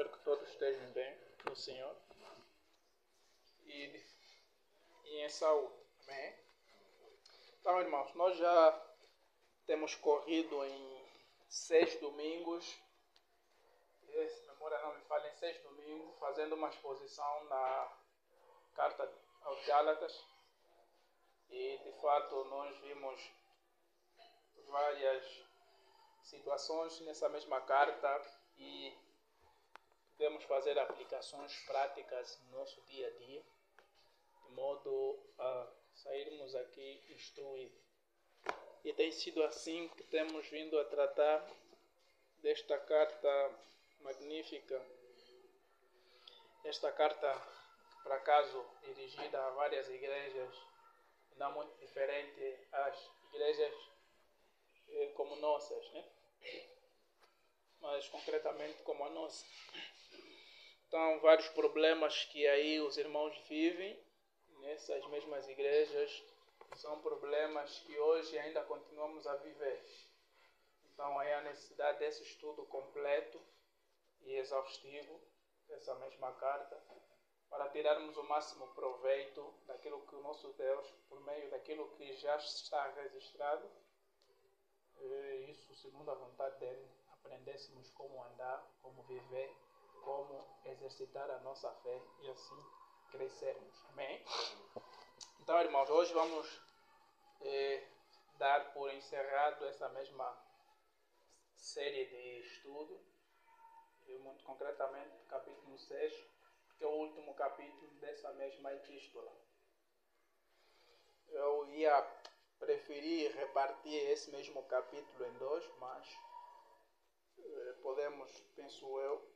espero que todos estejam bem no Senhor e em saúde. Amém? Então, irmãos, nós já temos corrido em 6 domingos, se a memória não me falha, em 6 domingos, fazendo uma exposição na carta aos Gálatas. E, de fato, nós vimos várias situações nessa mesma carta e podemos fazer aplicações práticas no nosso dia a dia, de modo a sairmos aqui instruídos. E tem sido assim que temos vindo a tratar desta carta magnífica, esta carta, por acaso, dirigida a várias igrejas, não muito diferente às igrejas como nossas, né? Mas concretamente como a nossa. Então, vários problemas que aí os irmãos vivem nessas mesmas igrejas são problemas que hoje ainda continuamos a viver. Então, aí a necessidade desse estudo completo e exaustivo dessa mesma carta, para tirarmos o máximo proveito daquilo que o nosso Deus, por meio daquilo que já está registrado, isso segundo a vontade dele, aprendêssemos como andar, como viver, como exercitar a nossa fé e assim crescermos. Amém? Então, irmãos, hoje vamos dar por encerrado essa mesma série de estudo, muito concretamente capítulo 6, que é o último capítulo dessa mesma epístola. Eu ia preferir repartir esse mesmo capítulo em 2, mas podemos, penso eu,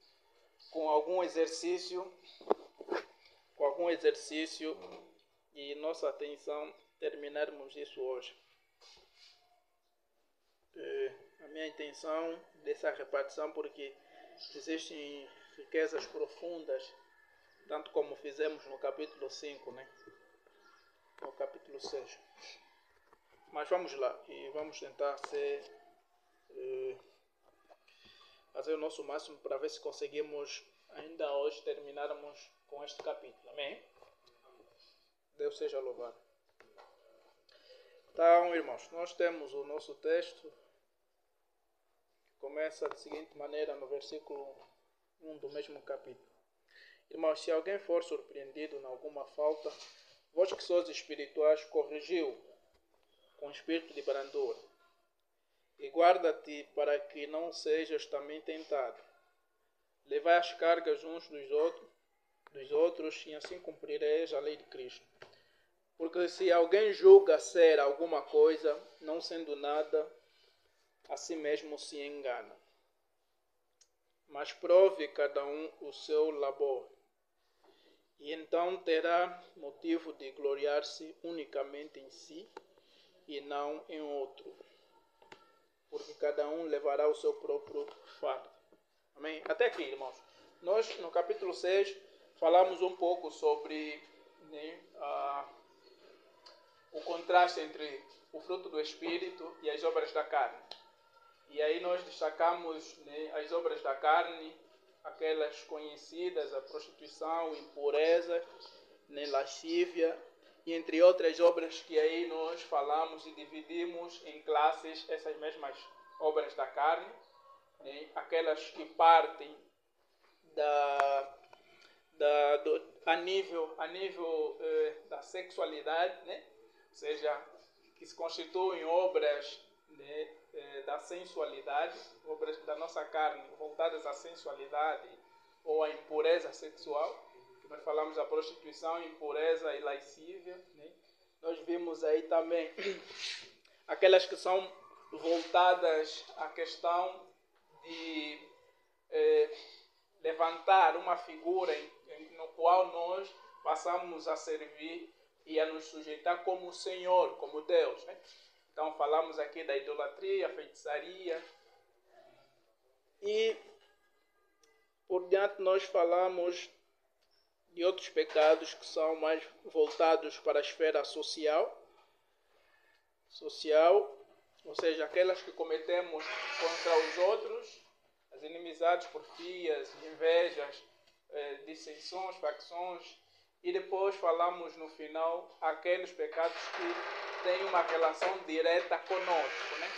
com algum exercício e nossa atenção, terminarmos isso hoje. A minha intenção dessa repartição, porque existem riquezas profundas, tanto como fizemos no capítulo 5, né? No capítulo 6. Mas vamos lá e vamos tentar fazer o nosso máximo para ver se conseguimos ainda hoje terminarmos com este capítulo. Amém? Deus seja louvado. Então, irmãos, nós temos o nosso texto. Começa da seguinte maneira no versículo 1 do mesmo capítulo. Irmãos, se alguém for surpreendido em alguma falta, vós que sois espirituais, corrigiu com espírito de brandura. E guarda-te para que não sejas também tentado. Levai as cargas uns dos outros, e assim cumprireis a lei de Cristo. Porque se alguém julga ser alguma coisa, não sendo nada, a si mesmo se engana. Mas prove cada um o seu labor, e então terá motivo de gloriar-se unicamente em si e não em outro, porque cada um levará o seu próprio fardo. Amém? Até aqui, irmãos. Nós, no capítulo 6, falamos um pouco sobre o contraste entre o fruto do Espírito e as obras da carne. E aí nós destacamos as obras da carne, aquelas conhecidas, a prostituição, a impureza, lascívia, e entre outras obras que aí nós falamos e dividimos em classes essas mesmas obras da carne, aquelas que partem a nível da sexualidade, ou seja, que se constituem obras da sensualidade, obras da nossa carne voltadas à sensualidade ou à impureza sexual, que nós falamos da prostituição, impureza e lascívia. Nós vimos aí também aquelas que são voltadas à questão de levantar uma figura no qual nós passamos a servir e a nos sujeitar como Senhor, como Deus. Então falamos aqui da idolatria, feitiçaria. E por diante nós falamos de outros pecados que são mais voltados para a esfera social, ou seja, aquelas que cometemos contra os outros, as inimizades, porfias, invejas, dissensões, facções. E depois falamos no final aqueles pecados que têm uma relação direta conosco, né?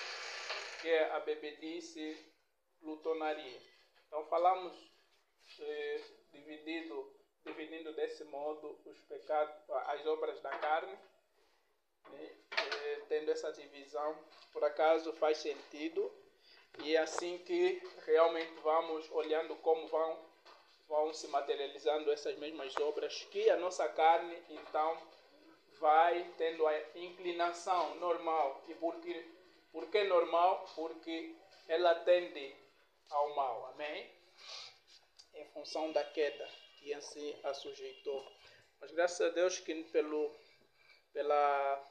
Que é a bebedice, glutonaria. Então falamos dividindo desse modo os pecados, as obras da carne, né? Tendo essa divisão, por acaso faz sentido, e é assim que realmente vamos olhando como vão se materializando essas mesmas obras, que a nossa carne então vai tendo a inclinação normal. E por que normal? Porque ela tende ao mal, amém? Em função da queda que em si a sujeitou. Mas graças a Deus que pela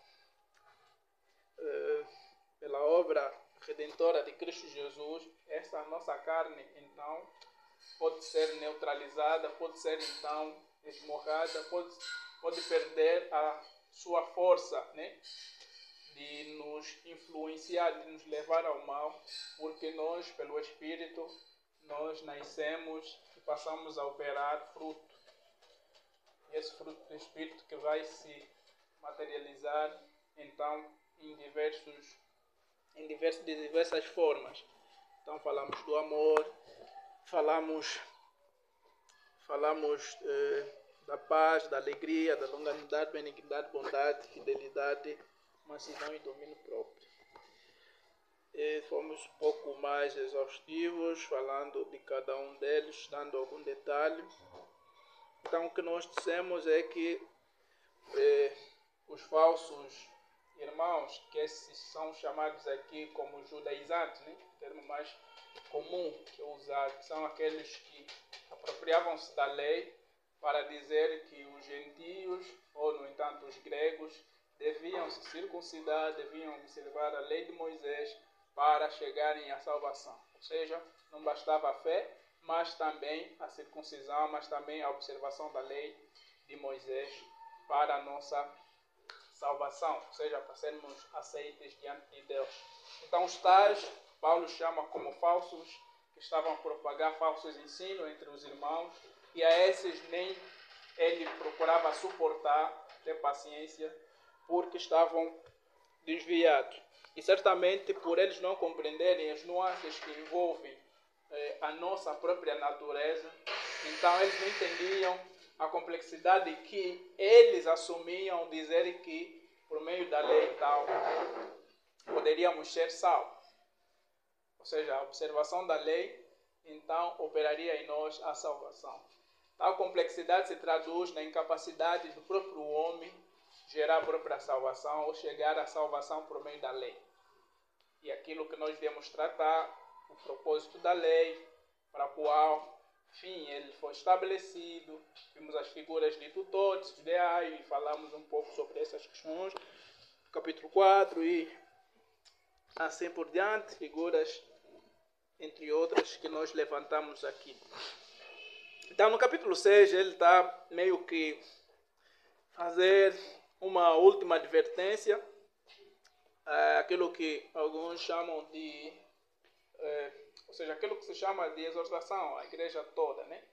obra redentora de Cristo Jesus, essa nossa carne então pode ser neutralizada, pode ser então esmorrada, pode perder a sua força, né? De nos influenciar, de nos levar ao mal, porque nós, pelo Espírito, nós nascemos e passamos a operar fruto. E esse fruto do Espírito que vai se materializar, então, de diversas formas. Então, falamos do amor, falamos da paz, da alegria, da longanimidade, benignidade, bondade, fidelidade, mansidão e domínio próprio. E fomos um pouco mais exaustivos, falando de cada um deles, dando algum detalhe. Então, o que nós dissemos é que os falsos irmãos, que esses são chamados aqui como judaizantes, né? O termo mais comum que é usado, são aqueles que apropriavam-se da lei para dizer que os gentios, ou no entanto os gregos, deviam se circuncidar, deviam observar a lei de Moisés para chegarem à salvação. Ou seja, não bastava a fé, mas também a circuncisão, mas também a observação da lei de Moisés para a nossa salvação, ou seja, para sermos aceitos diante de Deus. Então os tais, Paulo chama como falsos, que estavam a propagar falsos ensinos entre os irmãos, e a esses nem ele procurava suportar, ter paciência, porque estavam desviados. E certamente por eles não compreenderem as nuances que envolvem a nossa própria natureza, então eles não entendiam a complexidade que eles assumiam, dizer que por meio da lei e tal poderíamos ser salvos. Ou seja, a observação da lei então operaria em nós a salvação. Tal complexidade se traduz na incapacidade do próprio homem gerar a própria salvação ou chegar à salvação por meio da lei. E aquilo que nós viemos tratar, o propósito da lei, para o qual fim ele foi estabelecido, vimos as figuras de tutores, ideais, e falamos um pouco sobre essas questões, capítulo 4 e assim por diante, figuras entre outras que nós levantamos aqui. Então no capítulo 6 ele está meio que fazer uma última advertência, aquilo que alguns chamam de ou seja, aquilo que se chama de exortação à igreja toda, né?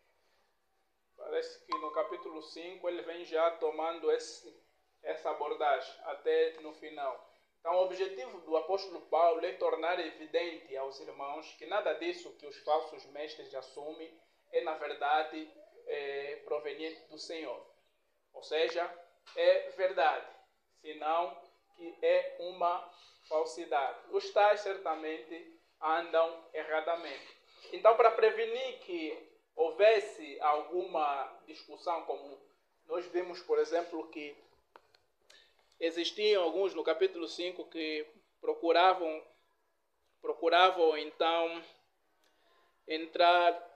Parece que no capítulo 5 ele vem já tomando essa abordagem até no final. Então o objetivo do apóstolo Paulo é tornar evidente aos irmãos que nada disso que os falsos mestres assumem é na verdade proveniente do Senhor. Ou seja, é verdade, senão que é uma falsidade. Os tais certamente andam erradamente. Então, para prevenir que houvesse alguma discussão, como nós vimos, por exemplo, que existiam alguns no capítulo 5 que procuravam então entrar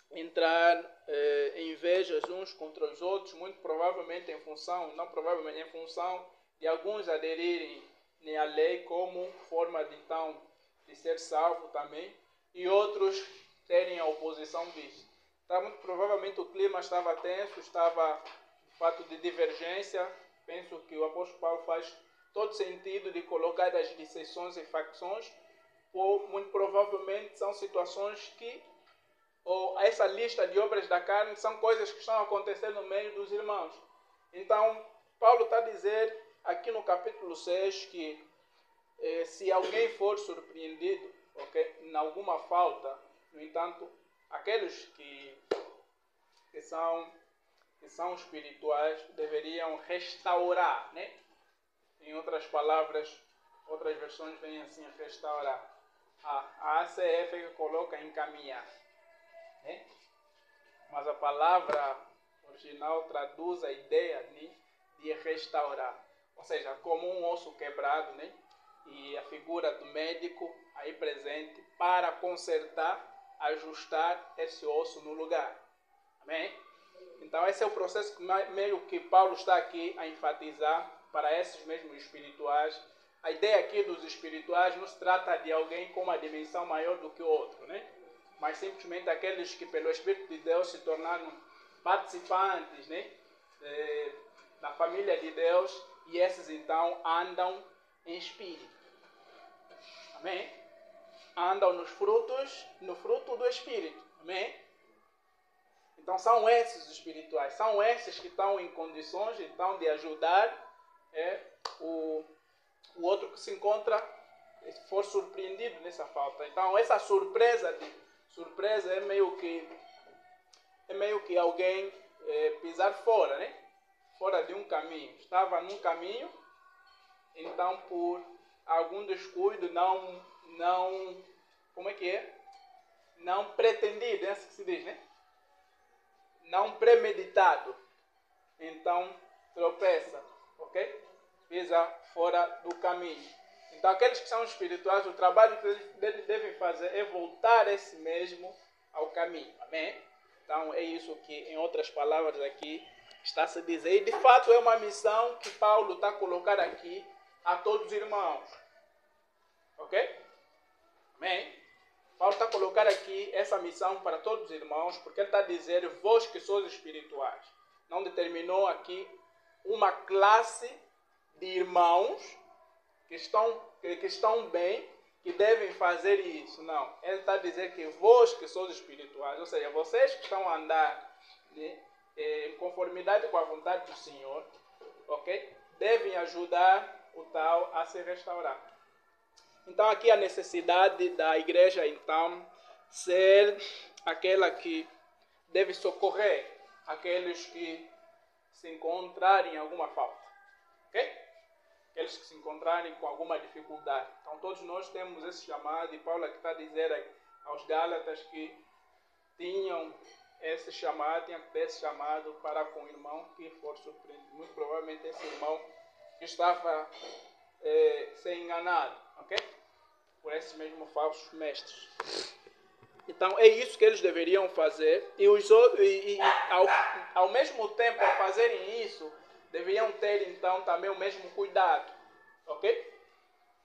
em invejas uns contra os outros, muito provavelmente em função de alguns aderirem à lei como forma de então de ser salvo também, e outros terem a oposição vista. Então, muito provavelmente o clima estava tenso, estava de fato de divergência. Penso que o apóstolo Paulo faz todo sentido de colocar as dissensões e facções, muito provavelmente são situações que, ou essa lista de obras da carne, são coisas que estão acontecendo no meio dos irmãos. Então, Paulo está a dizer aqui no capítulo 6 que se alguém for surpreendido, okay, em alguma falta, no entanto, aqueles que são espirituais deveriam restaurar, né? Em outras palavras, outras versões vêm assim, restaurar. A ACF que coloca encaminhar, né? Mas a palavra original traduz a ideia de restaurar. Ou seja, como um osso quebrado, né? E a figura do médico aí presente para consertar, ajustar esse osso no lugar. Amém? Então esse é o processo que meio que Paulo está aqui a enfatizar para esses mesmos espirituais. A ideia aqui dos espirituais não se trata de alguém com uma dimensão maior do que o outro, né? Mas simplesmente aqueles que pelo Espírito de Deus se tornaram participantes, né? Da família de Deus, e esses então andam em espírito. Amém? Andam no fruto do Espírito. Amém? Então são esses os espirituais, são esses que estão em condições então de ajudar o outro que se encontra, for surpreendido nessa falta. Então essa surpresa é meio que alguém pisar fora, né? Fora de um caminho. Estava num caminho, então por algum descuido como é que é? Não pretendido, é assim que se diz, né? Não premeditado. Então tropeça, ok? Pisa fora do caminho. Então aqueles que são espirituais, o trabalho que eles devem fazer é voltar esse mesmo ao caminho. Amém? Então é isso que, em outras palavras aqui, está a se dizer. E de fato é uma missão que Paulo está a colocar aqui a todos os irmãos. Ok? Amém? Paulo está a colocar aqui essa missão para todos os irmãos, porque ele está a dizer, vós que sois espirituais. Não determinou aqui uma classe de irmãos que estão bem, que devem fazer isso. Não. Ele está a dizer que vós que sois espirituais, ou seja, vocês que estão a andar, né, em conformidade com a vontade do Senhor, ok? Devem ajudar o tal a se restaurar. Então aqui a necessidade da igreja então ser aquela que deve socorrer aqueles que se encontrarem em alguma falta, ok? Aqueles que se encontrarem com alguma dificuldade. Então todos nós temos esse chamado, e Paulo aqui está a dizer aos Gálatas que tinham esse chamado, tinham que ter esse chamado para com o irmão que for surpreendido. Muito provavelmente esse irmão que estava ser enganado, ok? Por esses mesmos falsos mestres. Então é isso que eles deveriam fazer, e ao mesmo tempo, ao fazerem isso, deveriam ter então também o mesmo cuidado, ok?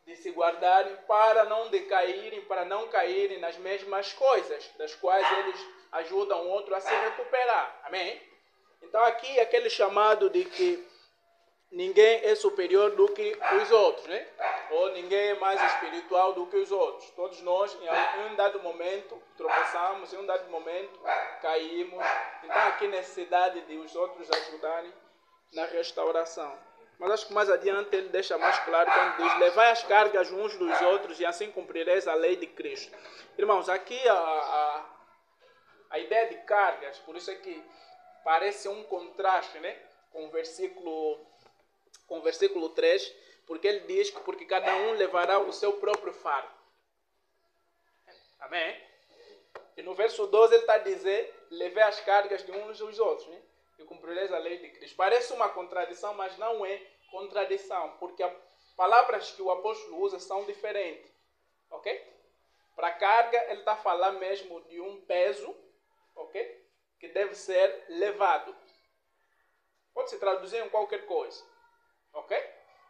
De se guardarem para não decaírem, para não caírem nas mesmas coisas, das quais eles ajudam o outro a se recuperar. Amém? Então aqui aquele chamado de que ninguém é superior do que os outros, né? Ou ninguém é mais espiritual do que os outros. Todos nós, em um dado momento, tropeçamos, em um dado momento, caímos. Então, aqui necessidade de os outros ajudarem na restauração. Mas acho que mais adiante ele deixa mais claro quando diz: levai as cargas uns dos outros e assim cumprireis a lei de Cristo. Irmãos, aqui a ideia de cargas, por isso é que parece um contraste, né? Com o versículo 3, porque ele diz que porque cada um levará o seu próprio fardo. Amém? E no verso 12 ele está a dizer: levei as cargas de uns dos outros, né? E cumprireis a lei de Cristo. Parece uma contradição, mas não é contradição, porque as palavras que o apóstolo usa são diferentes. Ok? Para carga ele está a falar mesmo de um peso, ok? Que deve ser levado. Pode se traduzir em qualquer coisa. Ok?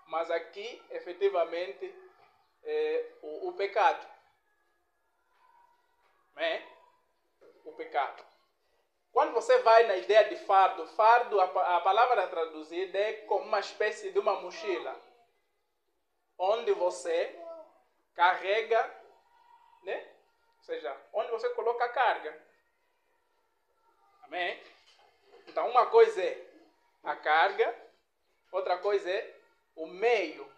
Mas aqui, efetivamente, é o pecado. É? O pecado. Quando você vai na ideia de fardo, a palavra traduzida é como uma espécie de uma mochila, onde você carrega né? Ou seja, onde você coloca a carga. Amém? Então, uma coisa é a carga, outra coisa é o meio,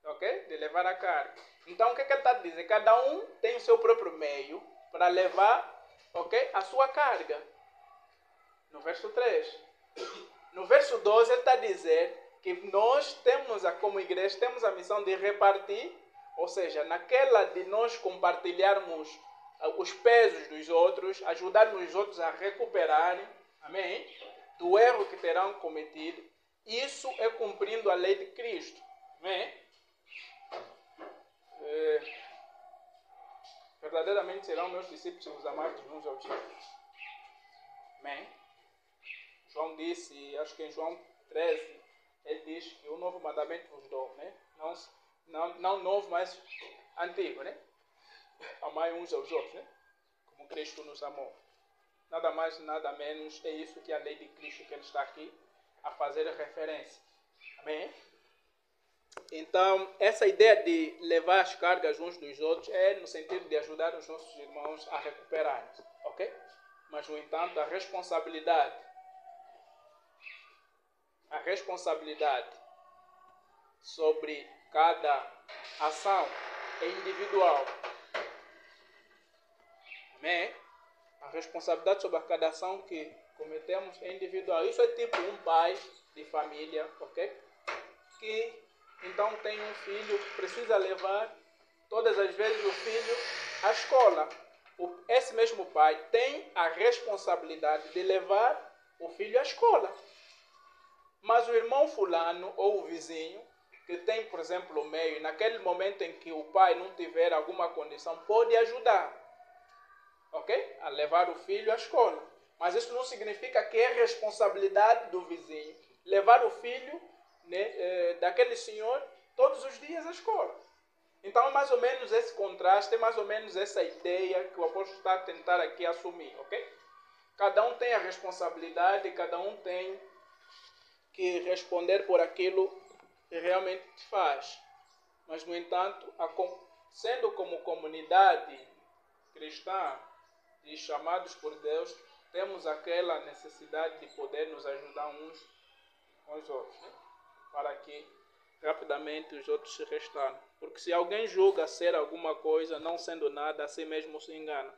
ok? De levar a carga. Então, o que ele está dizendo? Cada um tem o seu próprio meio para levar, ok? A sua carga. No verso 3. No verso 12, ele está a dizer que nós temos, como igreja, temos a missão de repartir, ou seja, naquela de nós compartilharmos os pesos dos outros, ajudarmos os outros a recuperarem, amém? Do erro que terão cometido. Isso é cumprindo a lei de Cristo, amém? Verdadeiramente serão meus discípulos os amados uns aos outros. Amém? João disse, acho que em João 13, ele diz que o novo mandamento vos dou, né? Não novo, mas antigo, né? Amai uns aos outros, né? Como Cristo nos amou. Nada mais, nada menos, é isso que a lei de Cristo que ele está aqui a fazer referência. Amém? Então, essa ideia de levar as cargas uns dos outros é no sentido de ajudar os nossos irmãos a recuperarem, ok? Mas, no entanto, a responsabilidade sobre cada ação é individual. Amém? A responsabilidade sobre cada ação que cometemos é individual. Isso é tipo um pai de família, ok? Que então tem um filho que precisa levar todas as vezes o filho à escola. Esse mesmo pai tem a responsabilidade de levar o filho à escola. Mas o irmão fulano ou o vizinho, que tem, por exemplo, o meio, naquele momento em que o pai não tiver alguma condição, pode ajudar, ok? A levar o filho à escola. Mas isso não significa que é responsabilidade do vizinho levar o filho, né, daquele senhor todos os dias à escola. Então é mais ou menos esse contraste, é mais ou menos essa ideia que o apóstolo está a tentar aqui assumir, ok? Cada um tem a responsabilidade, cada um tem que responder por aquilo que realmente faz. Mas, no entanto, sendo como comunidade cristã e chamados por Deus, temos aquela necessidade de poder nos ajudar uns com os outros, né? Para que rapidamente os outros se restaurem. Porque se alguém julga ser alguma coisa, não sendo nada, a si mesmo se engana.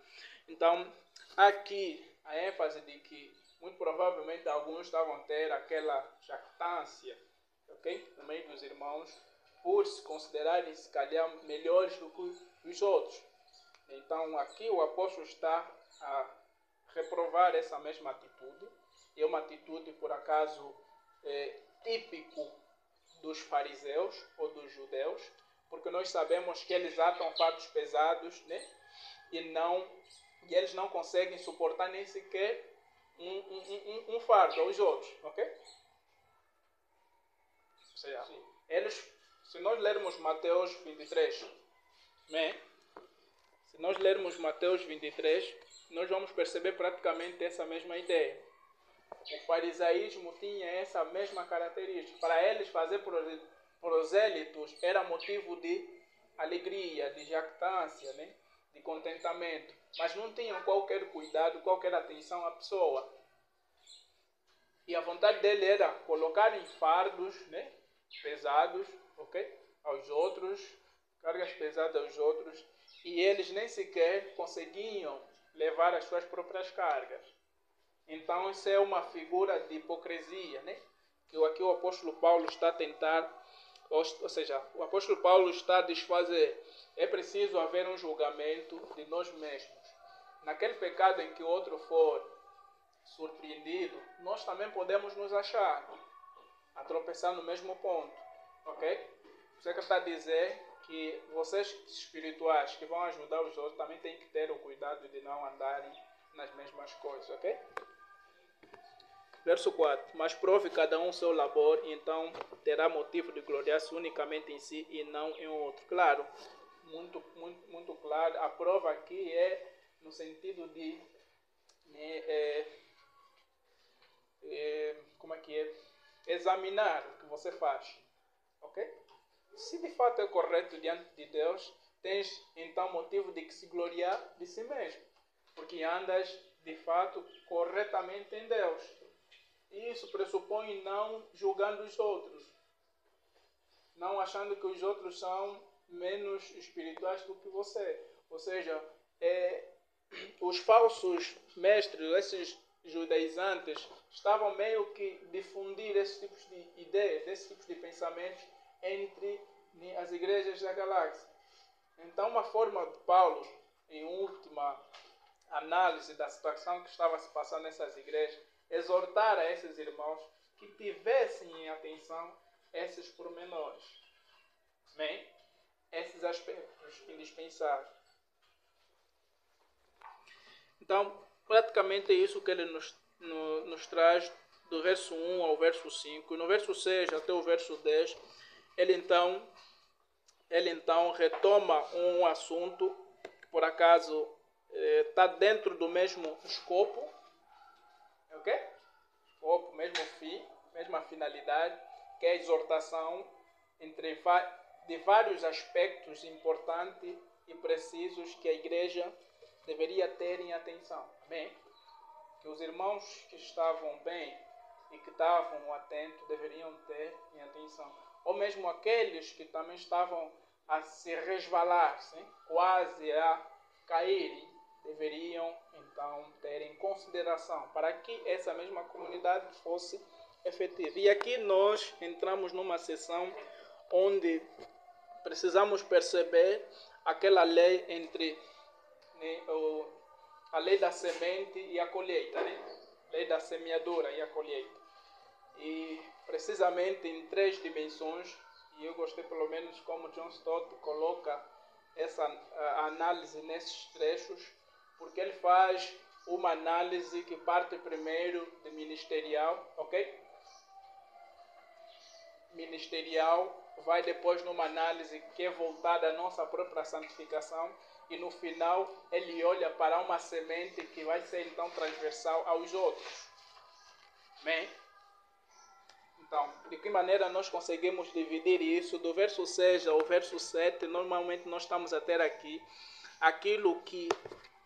Então, aqui a ênfase de que muito provavelmente alguns estavam a ter aquela jactância, ok? No meio dos irmãos, por se considerarem se calhar melhores do que os outros. Então aqui o apóstolo está a reprovar essa mesma atitude. É uma atitude por acaso típico dos fariseus ou dos judeus, porque nós sabemos que eles atam fardos pesados, né? E eles não conseguem suportar nem sequer um fardo aos outros, ok? Ou seja, se nós lermos Mateus 23, né? Se nós lermos Mateus 23, nós vamos perceber praticamente essa mesma ideia. O farisaísmo tinha essa mesma característica. Para eles, fazer prosélitos era motivo de alegria, de jactância, né? De contentamento. Mas não tinham qualquer cuidado, qualquer atenção à pessoa. E a vontade dele era colocarem fardos, né? Pesados, ok? Aos outros, cargas pesadas aos outros. E eles nem sequer conseguiam levar as suas próprias cargas. Então, isso é uma figura de hipocrisia, né? Que aqui o apóstolo Paulo está a tentar, ou seja, o apóstolo Paulo está a desfazer. É preciso haver um julgamento de nós mesmos. Naquele pecado em que o outro for surpreendido, nós também podemos nos achar a tropeçar no mesmo ponto, ok? Você que está a dizer que vocês espirituais que vão ajudar os outros também têm que ter o cuidado de não andarem nas mesmas coisas, ok? Verso 4. Mas prove cada um o seu labor, e então terá motivo de gloriar-se unicamente em si e não em outro. Claro, muito claro. A prova aqui é no sentido de como é que é? Examinar o que você faz, ok? Se de fato é correto diante de Deus, tens então motivo de que se gloriar de si mesmo, porque andas de fato corretamente em Deus. Isso pressupõe não julgando os outros, não achando que os outros são menos espirituais do que você. Ou seja, os falsos mestres, esses judaizantes, estavam meio que difundir esses tipos de ideias, esses tipos de pensamentos entre as igrejas da galáxia. Então, uma forma de Paulo, em última análise da situação que estava se passando nessas igrejas, exortar a esses irmãos que tivessem em atenção esses pormenores. Bem, esses aspectos indispensáveis. Então, praticamente é isso que ele nos traz do verso 1 ao verso 5. E no verso 6 até o verso 10, ele então retoma um assunto que por acaso está dentro do mesmo escopo, ok? Escopo, mesmo fim, mesma finalidade, que é a exortação de vários aspectos importantes e precisos que a igreja deveria ter em atenção. Bem, que os irmãos que estavam bem e que estavam atentos deveriam ter em atenção. Ou mesmo aqueles que também estavam a se resvalar, sim? Quase a caírem, deveriam então ter em consideração para que essa mesma comunidade fosse efetiva. E aqui nós entramos numa sessão onde precisamos perceber aquela lei entre a lei da semente e a colheita, né? Lei da semeadura e a colheita. E precisamente em 3 dimensões, e eu gostei pelo menos como John Stott coloca essa análise nesses trechos, porque ele faz uma análise que parte primeiro de ministerial, ok? Ministerial, vai depois numa análise que é voltada à nossa própria santificação, e no final ele olha para uma semente que vai ser então transversal aos outros. Amém? Então, de que maneira nós conseguimos dividir isso? Do verso 6 ao verso 7, normalmente nós estamos a ter aqui aquilo que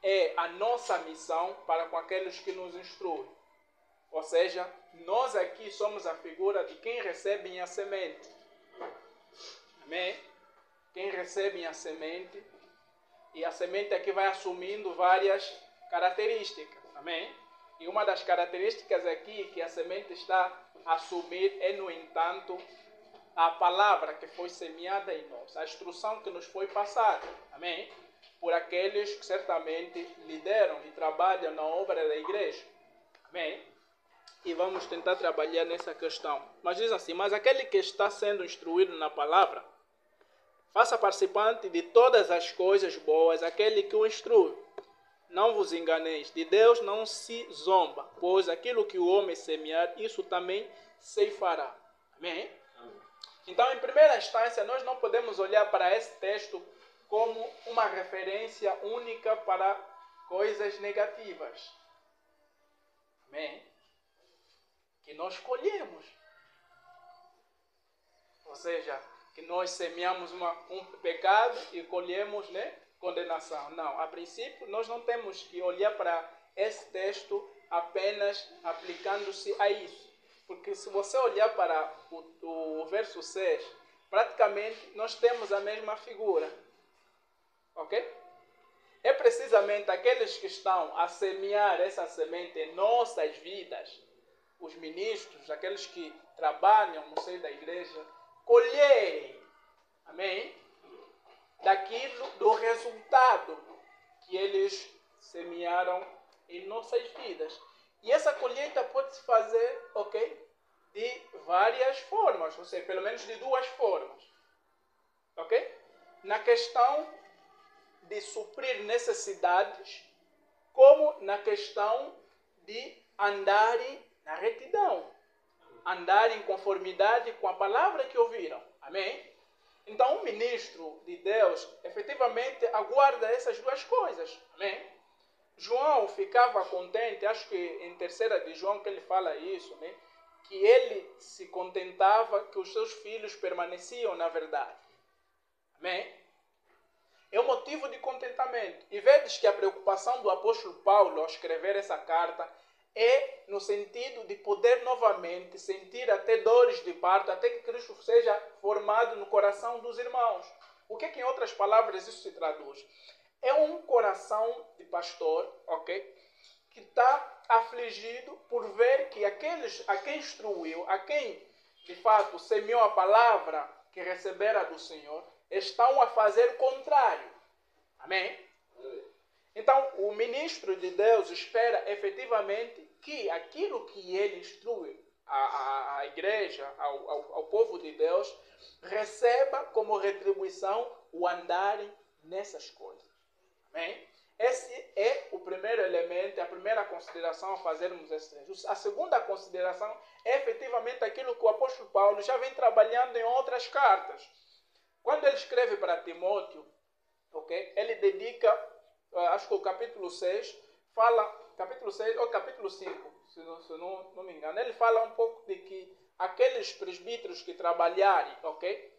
é a nossa missão para com aqueles que nos instruem. Ou seja, nós aqui somos a figura de quem recebe a semente. Amém? Quem recebe a semente, e a semente aqui vai assumindo várias características. Amém? E uma das características aqui que a semente está a assumir é, no entanto, a palavra que foi semeada em nós, a instrução que nos foi passada. Amém? Por aqueles que certamente lideram e trabalham na obra da igreja. Amém? E vamos tentar trabalhar nessa questão. Mas diz assim, mas aquele que está sendo instruído na palavra, faça participante de todas as coisas boas aquele que o instrui. Não vos enganeis, de Deus não se zomba, pois aquilo que o homem semear, isso também ceifará. Amém? Amém. Então, em primeira instância, nós não podemos olhar para esse texto como uma referência única para coisas negativas. Amém? Que nós colhemos. Ou seja, que nós semeamos um pecado e colhemos, né, condenação. Não, a princípio nós não temos que olhar para esse texto apenas aplicando-se a isso. Porque se você olhar para o verso 6, praticamente nós temos a mesma figura. Ok? É precisamente aqueles que estão a semear essa semente em nossas vidas, os ministros, aqueles que trabalham no seio da igreja, colherem, amém? Daquilo, do resultado que eles semearam em nossas vidas. E essa colheita pode se fazer, ok? De várias formas, ou seja, pelo menos de 2 formas. Ok? Na questão de suprir necessidades, como na questão de andarem na retidão. Andar em conformidade com a palavra que ouviram. Amém? Então, o ministro de Deus, efetivamente, aguarda essas 2 coisas. Amém? João ficava contente, acho que em 3 de João que ele fala isso, né? Que ele se contentava que os seus filhos permaneciam na verdade. Amém? é um motivo de contentamento. E vedes que a preocupação do apóstolo Paulo ao escrever essa carta é no sentido de poder novamente sentir até dores de parto, até que Cristo seja formado no coração dos irmãos. O que em outras palavras isso se traduz? É um coração de pastor, ok? Que está afligido por ver que aqueles a quem instruiu, a quem de fato semeou a palavra que recebera do Senhor, estão a fazer o contrário. Amém? Então, o ministro de Deus espera efetivamente que aquilo que ele instrui à igreja, ao povo de Deus, receba como retribuição o andarem nessas coisas. Amém? Esse é o primeiro elemento, a primeira consideração a fazermos esse trecho. A segunda consideração é efetivamente aquilo que o apóstolo Paulo já vem trabalhando em outras cartas. Quando ele escreve para Timóteo, okay, ele dedica, acho que o capítulo 6, capítulo 6 ou capítulo 5, se não me engano, ele fala um pouco de que aqueles presbíteros que trabalharem, ok,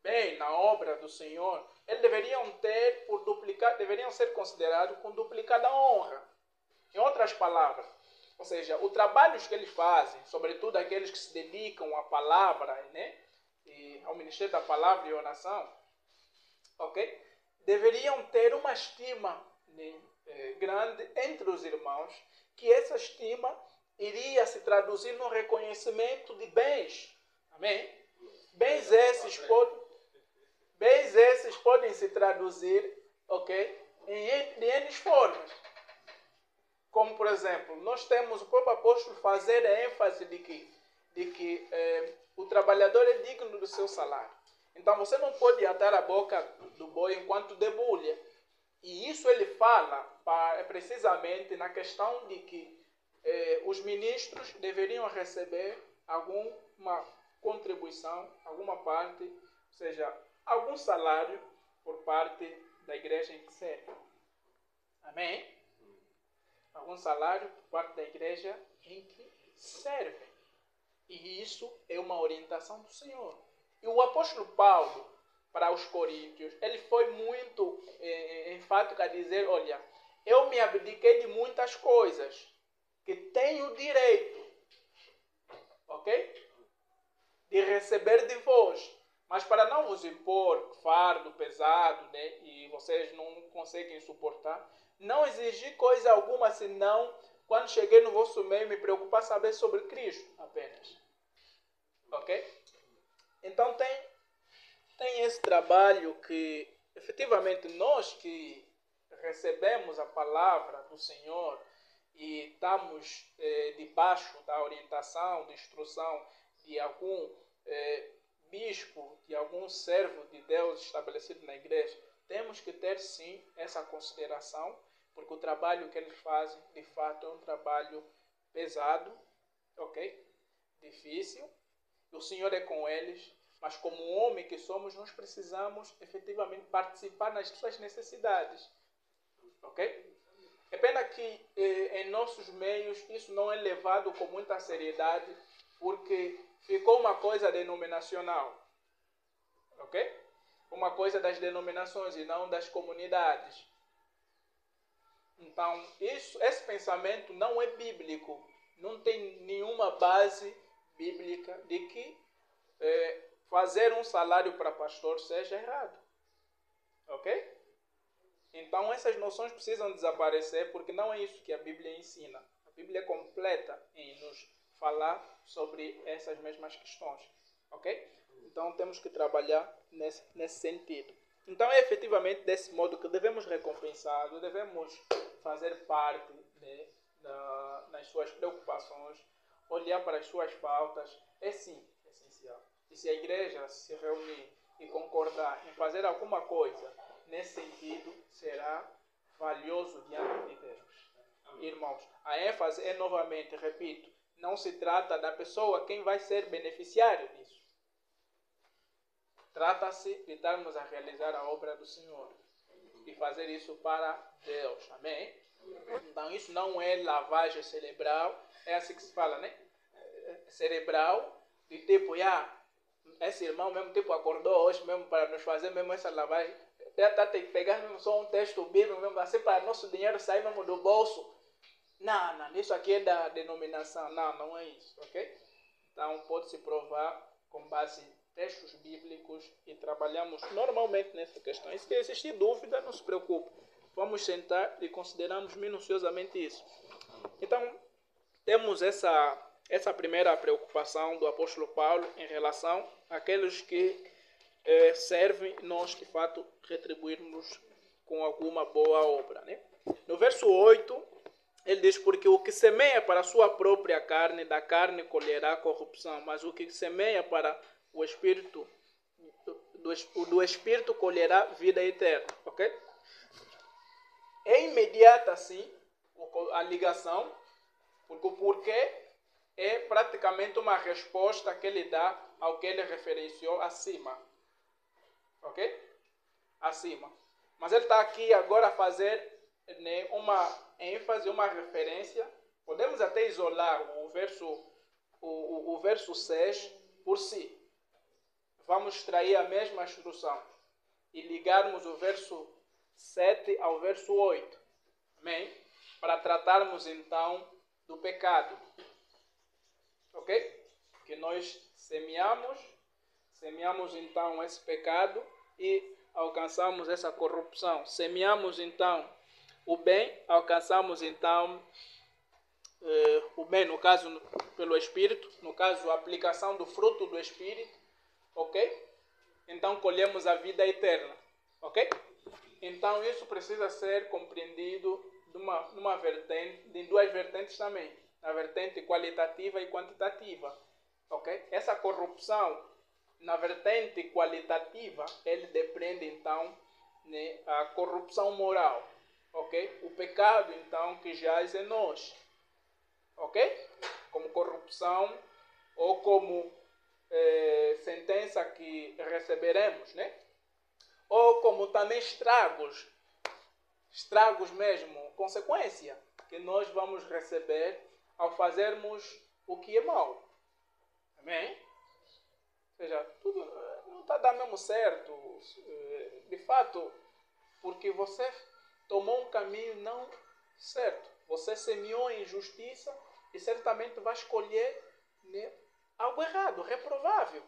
bem na obra do Senhor, eles deveriam ser considerados com duplicada honra. Em outras palavras, ou seja, o trabalho que eles fazem, sobretudo aqueles que se dedicam à palavra, né, e ao ministério da palavra e oração, ok, deveriam ter uma estima, né, grande entre os irmãos, que essa estima iria se traduzir no reconhecimento de bens. Amém? Bens esses podem se traduzir, ok, de N formas. Como, por exemplo, nós temos o próprio apóstolo fazer a ênfase de que o trabalhador é digno do seu salário. Então, você não pode atar a boca do boi enquanto debulha. E isso ele fala precisamente na questão de que os ministros deveriam receber alguma contribuição, alguma parte, ou seja, algum salário por parte da igreja em que serve. Amém? Algum salário por parte da igreja em que serve. E isso é uma orientação do Senhor. E o apóstolo Paulo, para os coríntios, ele foi muito enfático a dizer, olha, eu me abdiquei de muitas coisas que tenho direito, ok? De receber de vós. Mas para não vos impor fardo pesado, né, e vocês não conseguem suportar, não exigi coisa alguma, senão, quando cheguei no vosso meio, me preocupar saber sobre Cristo apenas. Ok? Então tem esse trabalho que, efetivamente, nós que recebemos a palavra do Senhor e estamos debaixo da orientação, da instrução de algum bispo, de algum servo de Deus estabelecido na igreja, temos que ter sim essa consideração, porque o trabalho que eles fazem, de fato, é um trabalho pesado, ok? Difícil. O Senhor é com eles, mas como homem que somos, nós precisamos efetivamente participar nas suas necessidades, ok? É pena que em nossos meios isso não é levado com muita seriedade, porque ficou uma coisa denominacional, ok? Uma coisa das denominações e não das comunidades. Então, esse pensamento não é bíblico, não tem nenhuma base bíblica de que fazer um salário para pastor seja errado, ok? Então, essas noções precisam desaparecer, porque não é isso que a Bíblia ensina. A Bíblia é completa em nos falar sobre essas mesmas questões, ok? Então, temos que trabalhar nesse sentido. Então, é efetivamente desse modo que devemos recompensar, devemos fazer parte, né, nas suas preocupações, olhar para as suas faltas, é sim essencial. E se a igreja se reunir e concordar em fazer alguma coisa nesse sentido, será valioso diante de Deus. Irmãos, a ênfase é, novamente, repito, não se trata da pessoa quem vai ser beneficiário disso. Trata-se de estarmos a realizar a obra do Senhor e fazer isso para Deus. Amém? Então, isso não é lavagem cerebral, é assim que se fala, né? Cerebral, de tipo, esse irmão mesmo tipo acordou hoje mesmo para nos fazer mesmo essa lavagem. tem que pegar mesmo só um texto bíblico, mesmo assim, para nosso dinheiro sair mesmo do bolso. Não, isso aqui é da denominação. Não é isso, ok? Então, pode-se provar com base em textos bíblicos e trabalhamos normalmente nessa questão. E se existir dúvida, não se preocupe. Vamos sentar e consideramos minuciosamente isso. Então, temos essa primeira preocupação do apóstolo Paulo em relação àqueles que servem, nós de fato retribuirmos com alguma boa obra, né? No verso 8, ele diz: porque o que semeia para a sua própria carne, da carne colherá corrupção, mas o que semeia para o Espírito, do Espírito colherá vida eterna, ok? É imediata, assim, a ligação, porque o porquê é praticamente uma resposta que ele dá ao que ele referenciou acima. Ok? Acima. Mas ele está aqui agora a fazer, né, uma ênfase, uma referência. Podemos até isolar o verso 6 por si. Vamos extrair a mesma instrução e ligarmos o verso 7 ao verso 8. Amém? Para tratarmos então do pecado. Ok? Que nós semeamos então esse pecado e alcançamos essa corrupção. Semeamos então o bem, alcançamos então o bem, no caso pelo Espírito, no caso a aplicação do fruto do Espírito, ok? Então colhemos a vida eterna, ok? Então isso precisa ser compreendido numa vertente, de duas vertentes também, a vertente qualitativa e quantitativa, ok? Essa corrupção na vertente qualitativa, ele depende então, né, a corrupção moral, ok? O pecado então que jaz em nós, ok? Como corrupção ou como sentença que receberemos, né? Ou como também estragos mesmo, consequência que nós vamos receber ao fazermos o que é mau. Amém? Ou seja, tudo não está dando mesmo certo. De fato, porque você tomou um caminho não certo. Você semeou injustiça e certamente vai escolher, né, algo errado, reprovável,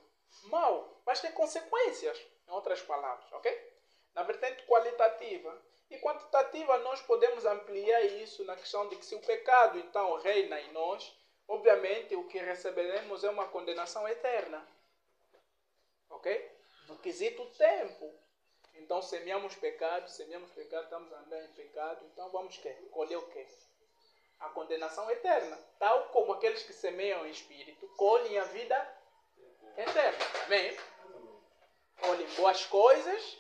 mal. Vai ter consequências, em outras palavras, ok? Na vertente qualitativa e quantitativa, nós podemos ampliar isso na questão de que se o pecado então reina em nós, obviamente o que receberemos é uma condenação eterna. Ok? No quesito tempo. Então semeamos pecado, estamos andando em pecado, então vamos colher o quê? A condenação eterna. Tal como aqueles que semeiam em espírito, colhem a vida eterna. Amém? Colhem boas coisas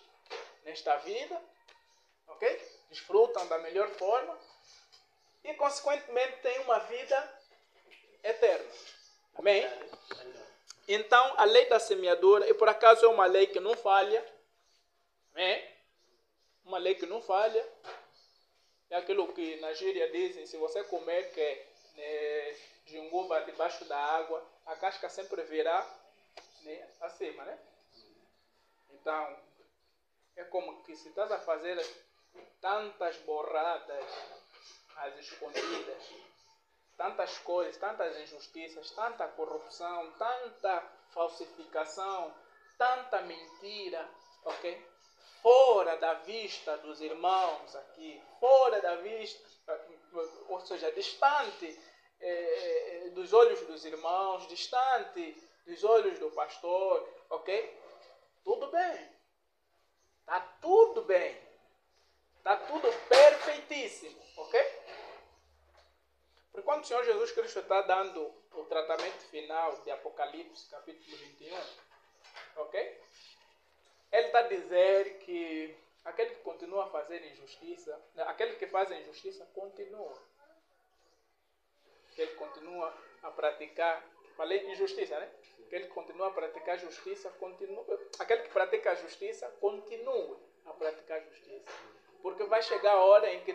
nesta vida, ok? Desfrutam da melhor forma e consequentemente têm uma vida eterna. Amém? Então, a lei da semeadura, e por acaso é uma lei que não falha, né? Uma lei que não falha. É aquilo que na gíria dizem: se você comer junguva debaixo da água, a casca sempre virá, né, acima, né? Então, é como que se estás a fazer tantas borradas às escondidas, tantas coisas, tantas injustiças, tanta corrupção, tanta falsificação, tanta mentira, ok? Fora da vista dos irmãos aqui, fora da vista, ou seja, distante dos olhos dos irmãos, distante dos olhos do pastor, ok? Tudo bem. Está tudo bem. Está tudo perfeitíssimo, ok? Por quando o Senhor Jesus Cristo está dando o tratamento final de Apocalipse, capítulo 21, ok? Ele está a dizer que aquele que continua a fazer injustiça, aquele que faz a injustiça continua. Aquele que continua a praticar, falei injustiça, né? Aquele que continua a praticar justiça, continua. Aquele que pratica a justiça, continua a praticar justiça. Porque vai chegar a hora em que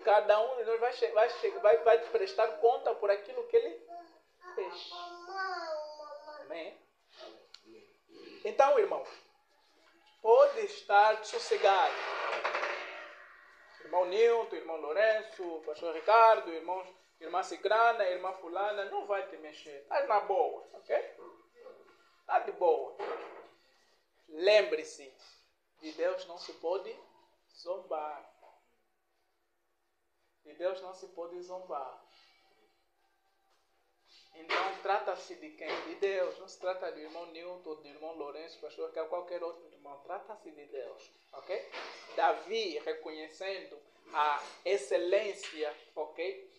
cada um de nós vai prestar conta por aquilo que ele fez. Amém? Então, irmãos, pode estar sossegado. Irmão Nilton, irmão Lourenço, pastor Ricardo, irmã Cicrana, irmã Fulana, não vai te mexer. Está na boa, ok? Está de boa. Lembre-se, de Deus não se pode zombar. De Deus não se pode zombar. Então, trata-se de quem? De Deus. Não se trata do irmão Newton, do irmão Lourenço, pastor, que é qualquer outro irmão. Trata-se de Deus. Ok? Davi, reconhecendo a excelência, ok,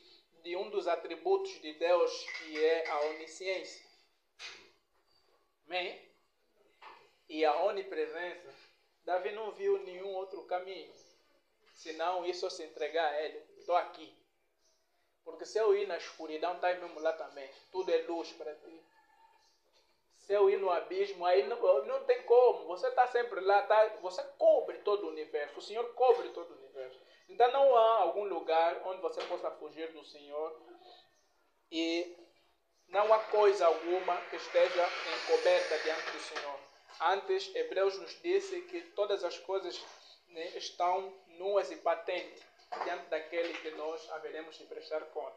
de um dos atributos de Deus, que é a onisciência. Amém? E a onipresença. Davi não viu nenhum outro caminho, senão isso se entregar a ele. Estou aqui. Porque se eu ir na escuridão, está mesmo lá também. Tudo é luz para ti. Se eu ir no abismo, aí não tem como. Você está sempre lá, você cobre todo o universo. O Senhor cobre todo o universo. Então não há algum lugar onde você possa fugir do Senhor. E não há coisa alguma que esteja encoberta diante do Senhor. Antes, Hebreus nos disse que todas as coisas, né, estão nuas e patentes diante daquele que nós haveremos de prestar conta.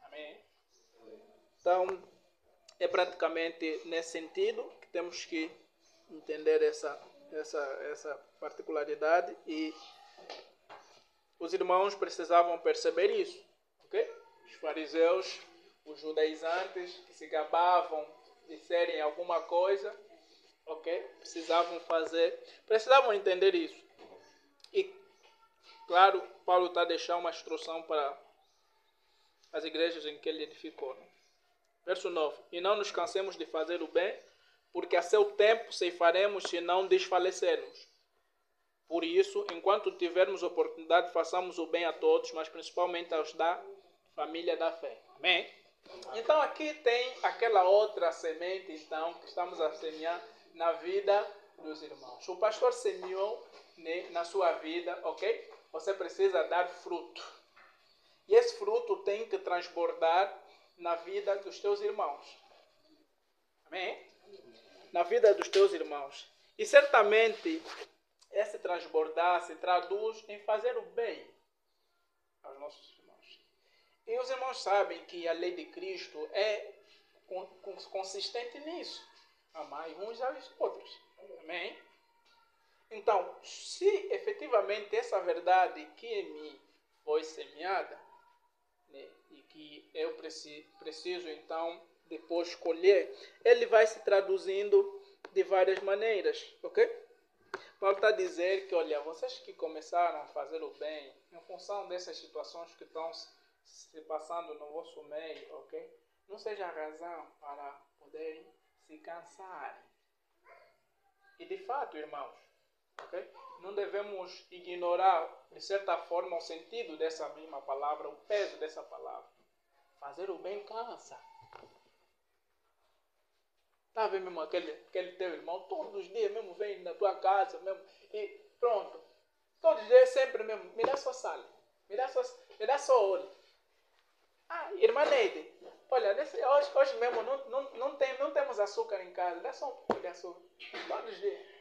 Amém? Então, é praticamente nesse sentido que temos que entender essa particularidade, e os irmãos precisavam perceber isso. Okay? Os fariseus, os judaizantes que se gabavam de serem alguma coisa, okay? Precisavam entender isso. E, claro, Paulo está deixando uma instrução para as igrejas em que ele edificou. Né? Verso 9. E não nos cansemos de fazer o bem, porque a seu tempo ceifaremos se não desfalecermos. Por isso, enquanto tivermos oportunidade, façamos o bem a todos, mas principalmente aos da família da fé. Amém? Então aqui tem aquela outra semente, então, que estamos a semear na vida dos irmãos. O pastor semeou, né, na sua vida, ok? Você precisa dar fruto. E esse fruto tem que transbordar na vida dos teus irmãos. Amém? Na vida dos teus irmãos. E certamente esse transbordar se traduz em fazer o bem aos nossos irmãos. E os irmãos sabem que a lei de Cristo é consistente nisso. Amar uns aos outros. Amém? Então, se efetivamente essa verdade que em mim foi semeada, né, e que eu preciso então depois colher, ele vai se traduzindo de várias maneiras, ok? Paulo está a dizer que, olha, vocês que começaram a fazer o bem, em função dessas situações que estão se passando no vosso meio, ok? Não seja razão para poderem se cansarem. E de fato, irmãos, ok? Não devemos ignorar, de certa forma, o sentido dessa mesma palavra, o peso dessa palavra. Fazer o bem cansa. Está a ver mesmo aquele teu irmão, todos os dias mesmo vem na tua casa, mesmo, e pronto. Todos os dias sempre mesmo, me dá só sal, me dá só óleo. Ah, irmã Neide, olha, hoje mesmo não temos açúcar em casa, dá só um pouco de açúcar, todos os dias.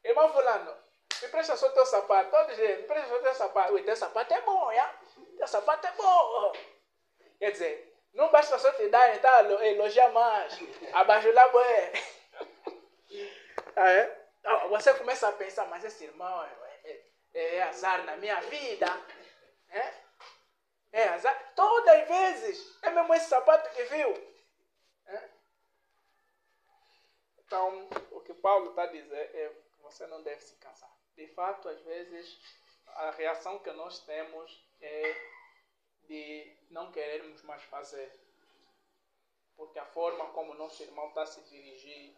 Irmão fulano, me presta só teu sapato, todos os dias, me presta só teu sapato. Ui, teu sapato é bom, já? Teu sapato é bom. Quer dizer, não basta só te dar, então elogiar mais, abajular bué. Ah, é? Você começa a pensar, mas esse irmão é azar na minha vida. É azar. Todas as vezes, é mesmo esse sapato que viu. Então, o que Paulo está a dizer é que você não deve se cansar. De fato, às vezes, a reação que nós temos é de não querermos mais fazer. Porque a forma como nosso irmão está a se dirigir,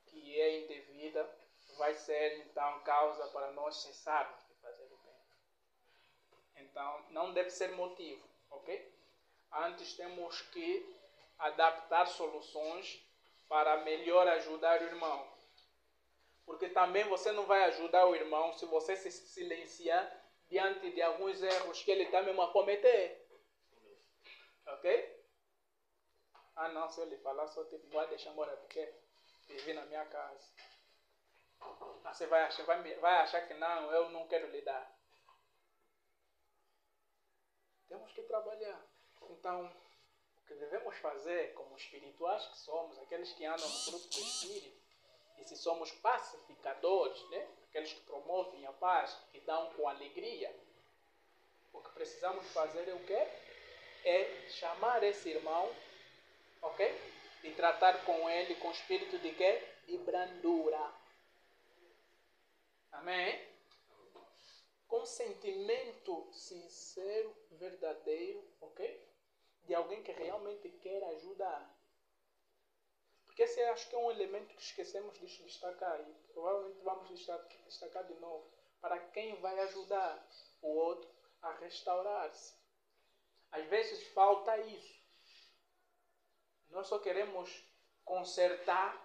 que é indevida, vai ser então causa para nós cessarmos de fazer o bem. Então, não deve ser motivo, ok? Antes temos que adaptar soluções para melhor ajudar o irmão. Porque também você não vai ajudar o irmão se você se silenciar diante de alguns erros que ele está mesmo a cometer. Ok? Ah não, se eu lhe falar, só tipo, vai deixar embora porque vive na minha casa. Você vai achar que não, eu não quero lhe dar. Temos que trabalhar. Então, o que devemos fazer como espirituais que somos, aqueles que andam no fruto do Espírito, e se somos pacificadores, né? Aqueles que promovem a paz, que dão com alegria, o que precisamos fazer é o quê? É chamar esse irmão, ok? E tratar com ele com espírito de quê? De brandura. Amém? Com sentimento sincero, verdadeiro, ok? De alguém que realmente quer ajudar. Porque esse acho que é um elemento que esquecemos de destacar e provavelmente vamos destacar de novo. Para quem vai ajudar o outro a restaurar-se. Às vezes falta isso. Nós só queremos consertar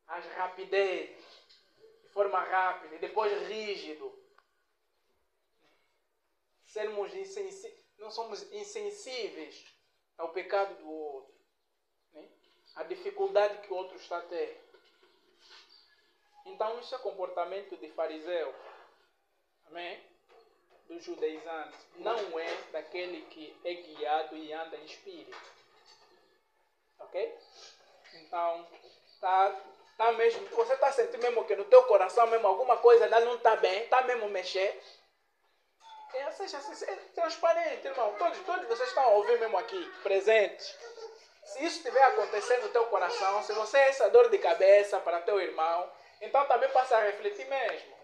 as rapidez, de forma rápida e depois rígido. Não somos insensíveis ao pecado do outro, né? A dificuldade que o outro está a ter. Então isso é comportamento de fariseu, amém? Do judaizante. Não é daquele que é guiado e anda em espírito, ok? Então tá mesmo, você está sentindo mesmo que no teu coração mesmo alguma coisa ainda não está bem, está mesmo mexer. Seja transparente, irmão. Todos vocês estão a ouvir mesmo aqui, presentes. Se isso estiver acontecendo no teu coração, se você é essa dor de cabeça para teu irmão, então também passa a refletir mesmo.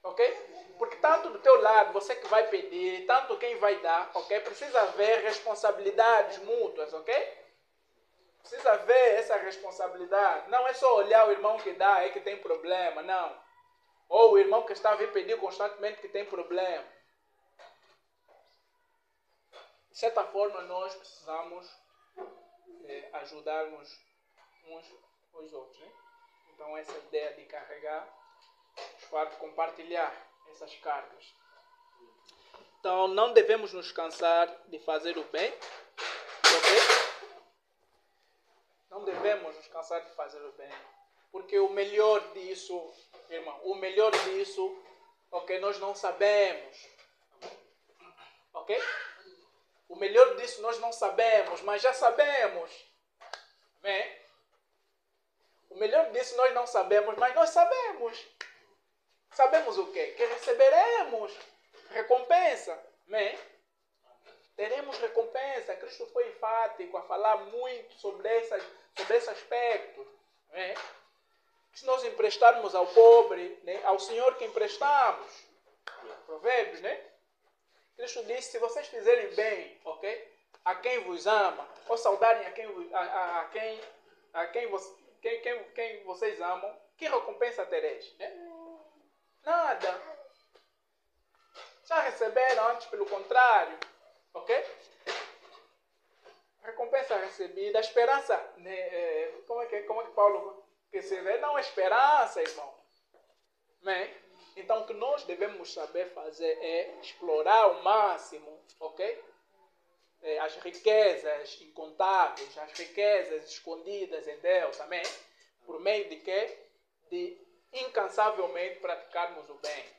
Ok? Porque tanto do teu lado, você que vai pedir, tanto quem vai dar, ok? Precisa haver responsabilidades mútuas, ok? Precisa haver essa responsabilidade. Não é só olhar o irmão que dá, é que tem problema, não. Ou o irmão que está a vir pedir constantemente que tem problema. De certa forma, nós precisamos ajudarmos uns aos outros, né? Então, essa ideia de carregar, de compartilhar essas cargas. Então, não devemos nos cansar de fazer o bem, ok? Não devemos nos cansar de fazer o bem, porque o melhor disso, irmão, ok, nós não sabemos, ok? O melhor disso nós não sabemos, mas já sabemos. Amém? O melhor disso nós não sabemos, mas nós sabemos. Sabemos o quê? Que receberemos recompensa. Amém? Teremos recompensa. Cristo foi enfático a falar muito sobre esse aspecto. Amém? Se nós emprestarmos ao pobre, né, ao Senhor que emprestamos. Provérbios, né? Cristo disse, se vocês fizerem bem, ok? A quem vos ama, ou saudarem quem vocês amam, que recompensa tereis? Né? Nada. Já receberam antes, pelo contrário, ok? Recompensa recebida, a esperança, né? Como é que Paulo quer se vê? Não é esperança, irmão. Né? Então, o que nós devemos saber fazer é explorar ao máximo, ok? As riquezas incontáveis, as riquezas escondidas em Deus, amém? Por meio de quê? De incansavelmente praticarmos o bem.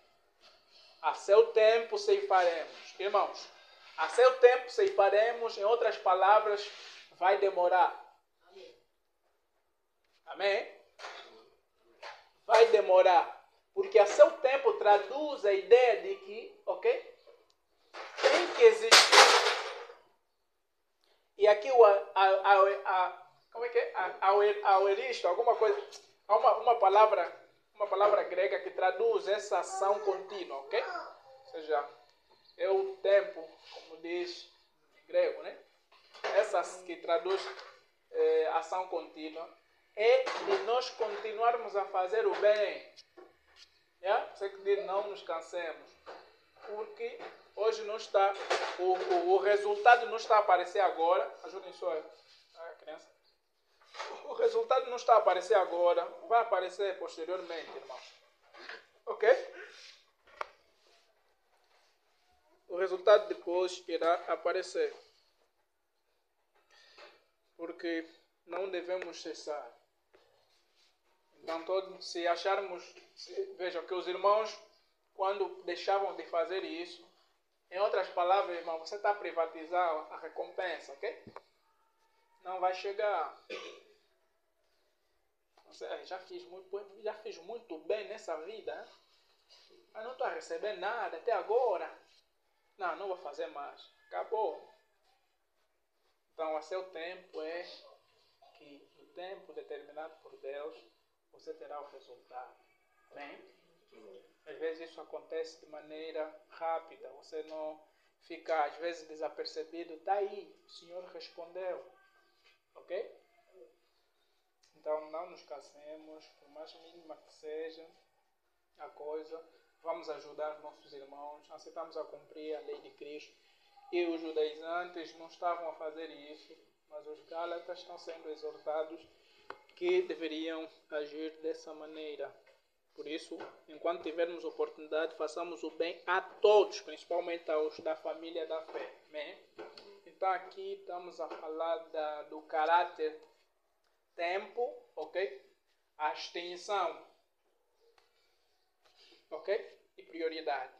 A seu tempo ceifaremos. Irmãos, a seu tempo ceifaremos, em outras palavras, vai demorar. Amém? Vai demorar. Porque a seu tempo traduz a ideia de que, ok? Tem que existir. E aqui como é que é? Aoristo, alguma coisa. Há uma palavra grega que traduz essa ação contínua, ok? Ou seja, é o tempo, como diz em grego, né? Essa que traduz ação contínua é de nós continuarmos a fazer o bem. Você que diz, não nos cansemos. Porque hoje não está, o resultado não está a aparecer agora. Ajudem só a criança. O resultado não está a aparecer agora. Vai aparecer posteriormente, irmãos. Ok? O resultado depois irá aparecer. Porque não devemos cessar. Então, se acharmos, vejam que os irmãos, quando deixavam de fazer isso, em outras palavras, irmão, você está a privatizar a recompensa, ok? Não vai chegar. Já fiz muito bem nessa vida, hein? Mas não estou a receber nada até agora. Não vou fazer mais. Acabou. Então, a seu tempo é que no tempo determinado por Deus, você terá o resultado. Bem? Às vezes isso acontece de maneira rápida. Você não fica, às vezes, desapercebido. Está aí, o Senhor respondeu. Ok? Então, não nos cansemos, por mais mínima que seja a coisa. Vamos ajudar os nossos irmãos. Assim estamos a cumprir a lei de Cristo. E os judaizantes não estavam a fazer isso, mas os gálatas estão sendo exortados que deveriam agir dessa maneira. Por isso, enquanto tivermos oportunidade, façamos o bem a todos, principalmente aos da família da fé. Amém? Então aqui estamos a falar do caráter tempo, ok? Abstenção, ok? E prioridade.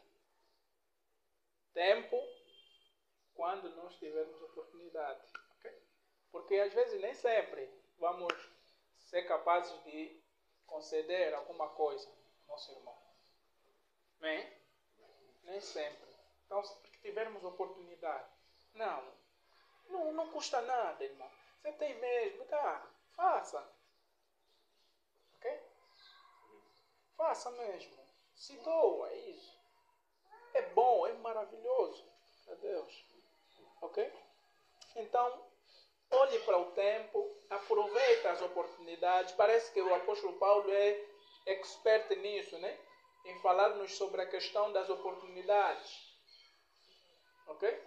Tempo, quando nós tivermos oportunidade, ok? Porque às vezes nem sempre vamos ser capazes de conceder alguma coisa ao nosso irmão. Bem? Nem sempre. Então, sempre que tivermos oportunidade, não custa nada, irmão. Você tem mesmo, tá? Faça. Ok? Faça mesmo. Se doa, é isso. É bom, é maravilhoso. Meu Deus. Ok? Então, olhe para o tempo, aproveite as oportunidades. Parece que o apóstolo Paulo é expert nisso, né? Em falar-nos sobre a questão das oportunidades. Ok?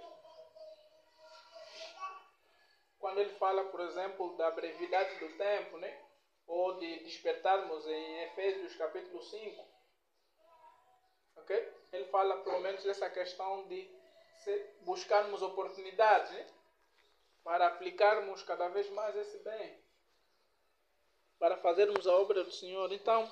Quando ele fala, por exemplo, da brevidade do tempo, né? Ou de despertarmos em Efésios capítulo 5. Ok? Ele fala pelo menos dessa questão de buscarmos oportunidades, né? Para aplicarmos cada vez mais esse bem. Para fazermos a obra do Senhor. Então,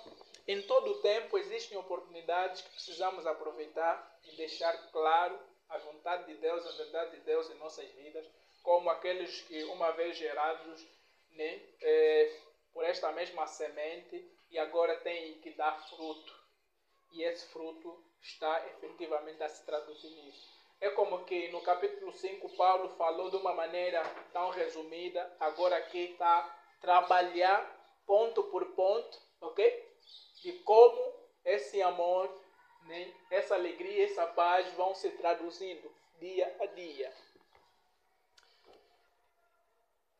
em todo o tempo existem oportunidades que precisamos aproveitar e deixar claro a vontade de Deus, a verdade de Deus em nossas vidas, como aqueles que uma vez gerados, né, por esta mesma semente e agora têm que dar fruto. E esse fruto está efetivamente a se traduzir nisso. É como que no capítulo 5 Paulo falou de uma maneira tão resumida, agora aqui está a trabalhar ponto por ponto, ok? De como esse amor, né, essa alegria, essa paz vão se traduzindo dia a dia.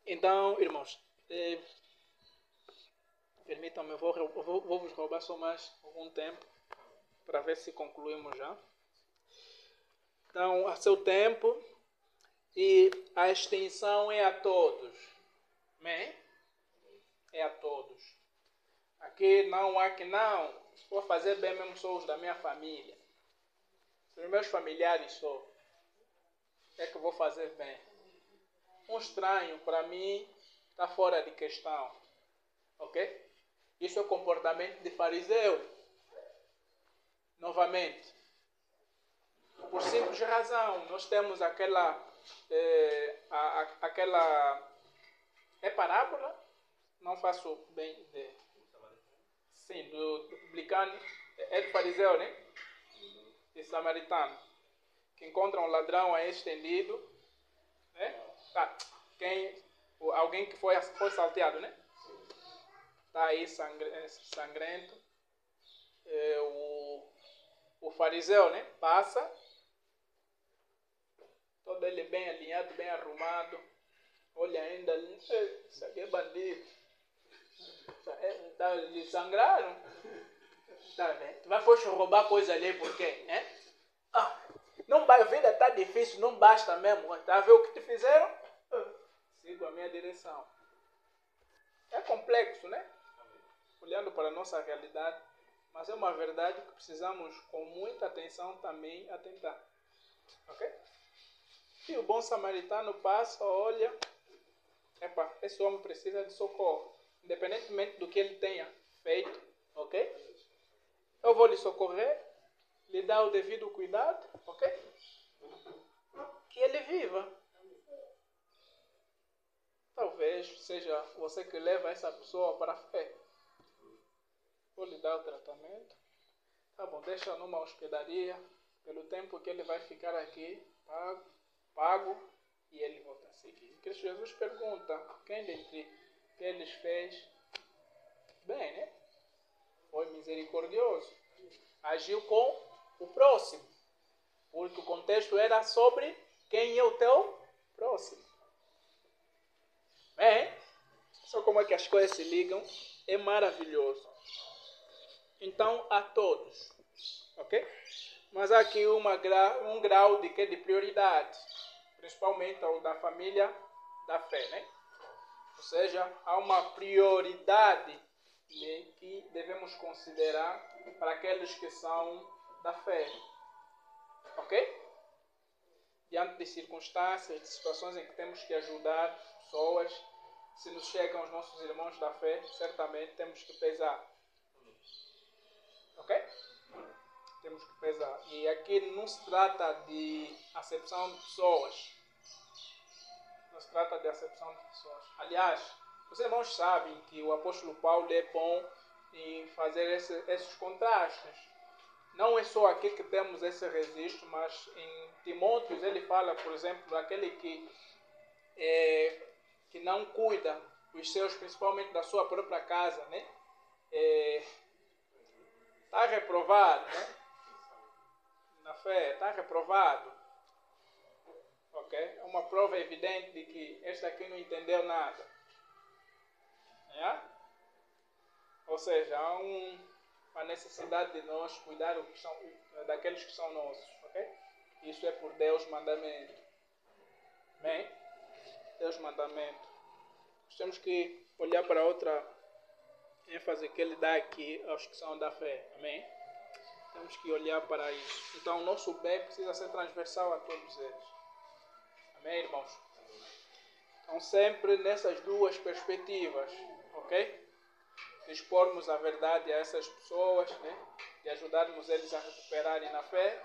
Então, irmãos, permitam-me, eu vou vos roubar só mais algum tempo para ver se concluímos já. Então, a seu tempo, e a extensão é a todos. Amém? É a todos. Aqui não há que não. Se for fazer bem mesmo, sou os da minha família. Os meus familiares só. É que eu vou fazer bem. Um estranho, para mim, está fora de questão. Ok? Isso é comportamento de fariseu. Novamente. Por simples razão, nós temos aquela é parábola, não faço bem ideia. Sim, do publicano, é do fariseu, né? E samaritano, que encontra um ladrão aí estendido, né? Alguém que foi salteado, né? Está aí sangrento. O fariseu, né? Passa, todo ele bem alinhado, bem arrumado. Olha ainda, isso aqui é bandido. Lhe sangraram. Tá vendo? Tu vai roubar coisa ali por quê? Não, a vida está difícil, não basta mesmo. Tá a ver o que te fizeram? Sigo a minha direção. É complexo, né? Olhando para a nossa realidade. Mas é uma verdade que precisamos, com muita atenção, também atentar. Ok? E o bom samaritano passa, olha. Esse homem precisa de socorro. Independentemente do que ele tenha feito, ok? Eu vou lhe socorrer, lhe dar o devido cuidado, ok? Que ele viva. Talvez seja você que leva essa pessoa para a fé. Vou lhe dar o tratamento. Tá bom, deixa numa hospedaria. Pelo tempo que ele vai ficar aqui, pago e ele volta a seguir. Cristo Jesus pergunta, quem dentre eles fez bem, né? Foi misericordioso. Agiu com o próximo. Porque o contexto era sobre quem é o teu próximo. Bem, só como é que as coisas se ligam. É maravilhoso. Então, a todos. Ok? Mas há aqui um grau de prioridade. Principalmente ao da família da fé, né? Ou seja, há uma prioridade, né, que devemos considerar para aqueles que são da fé. Ok? Diante de circunstâncias, de situações em que temos que ajudar pessoas, se nos chegam os nossos irmãos da fé, certamente temos que pesar. Ok? Temos que pesar. E aqui não se trata de acepção de pessoas. Não se trata de acepção de pessoas. Aliás, os irmãos sabem que o apóstolo Paulo é bom em fazer esses contrastes. Não é só aqui que temos esse registro, mas em Timóteo ele fala, por exemplo, daquele que não cuida dos seus, principalmente da sua própria casa, né? Está reprovado, né? Na fé, está reprovado. Ok? É uma prova evidente de que este aqui não entendeu nada. É? Ou seja, há uma necessidade de nós cuidar daqueles que são nossos. Ok? Isso é por Deus mandamento. Bem? Deus mandamento. Nós temos que olhar para outra ênfase que ele dá aqui aos que são da fé. Amém? Temos que olhar para isso. Então, o nosso bem precisa ser transversal a todos eles. Amém, irmãos? Então, sempre nessas duas perspectivas, ok? De expormos a verdade a essas pessoas, né? De ajudarmos eles a recuperarem na fé,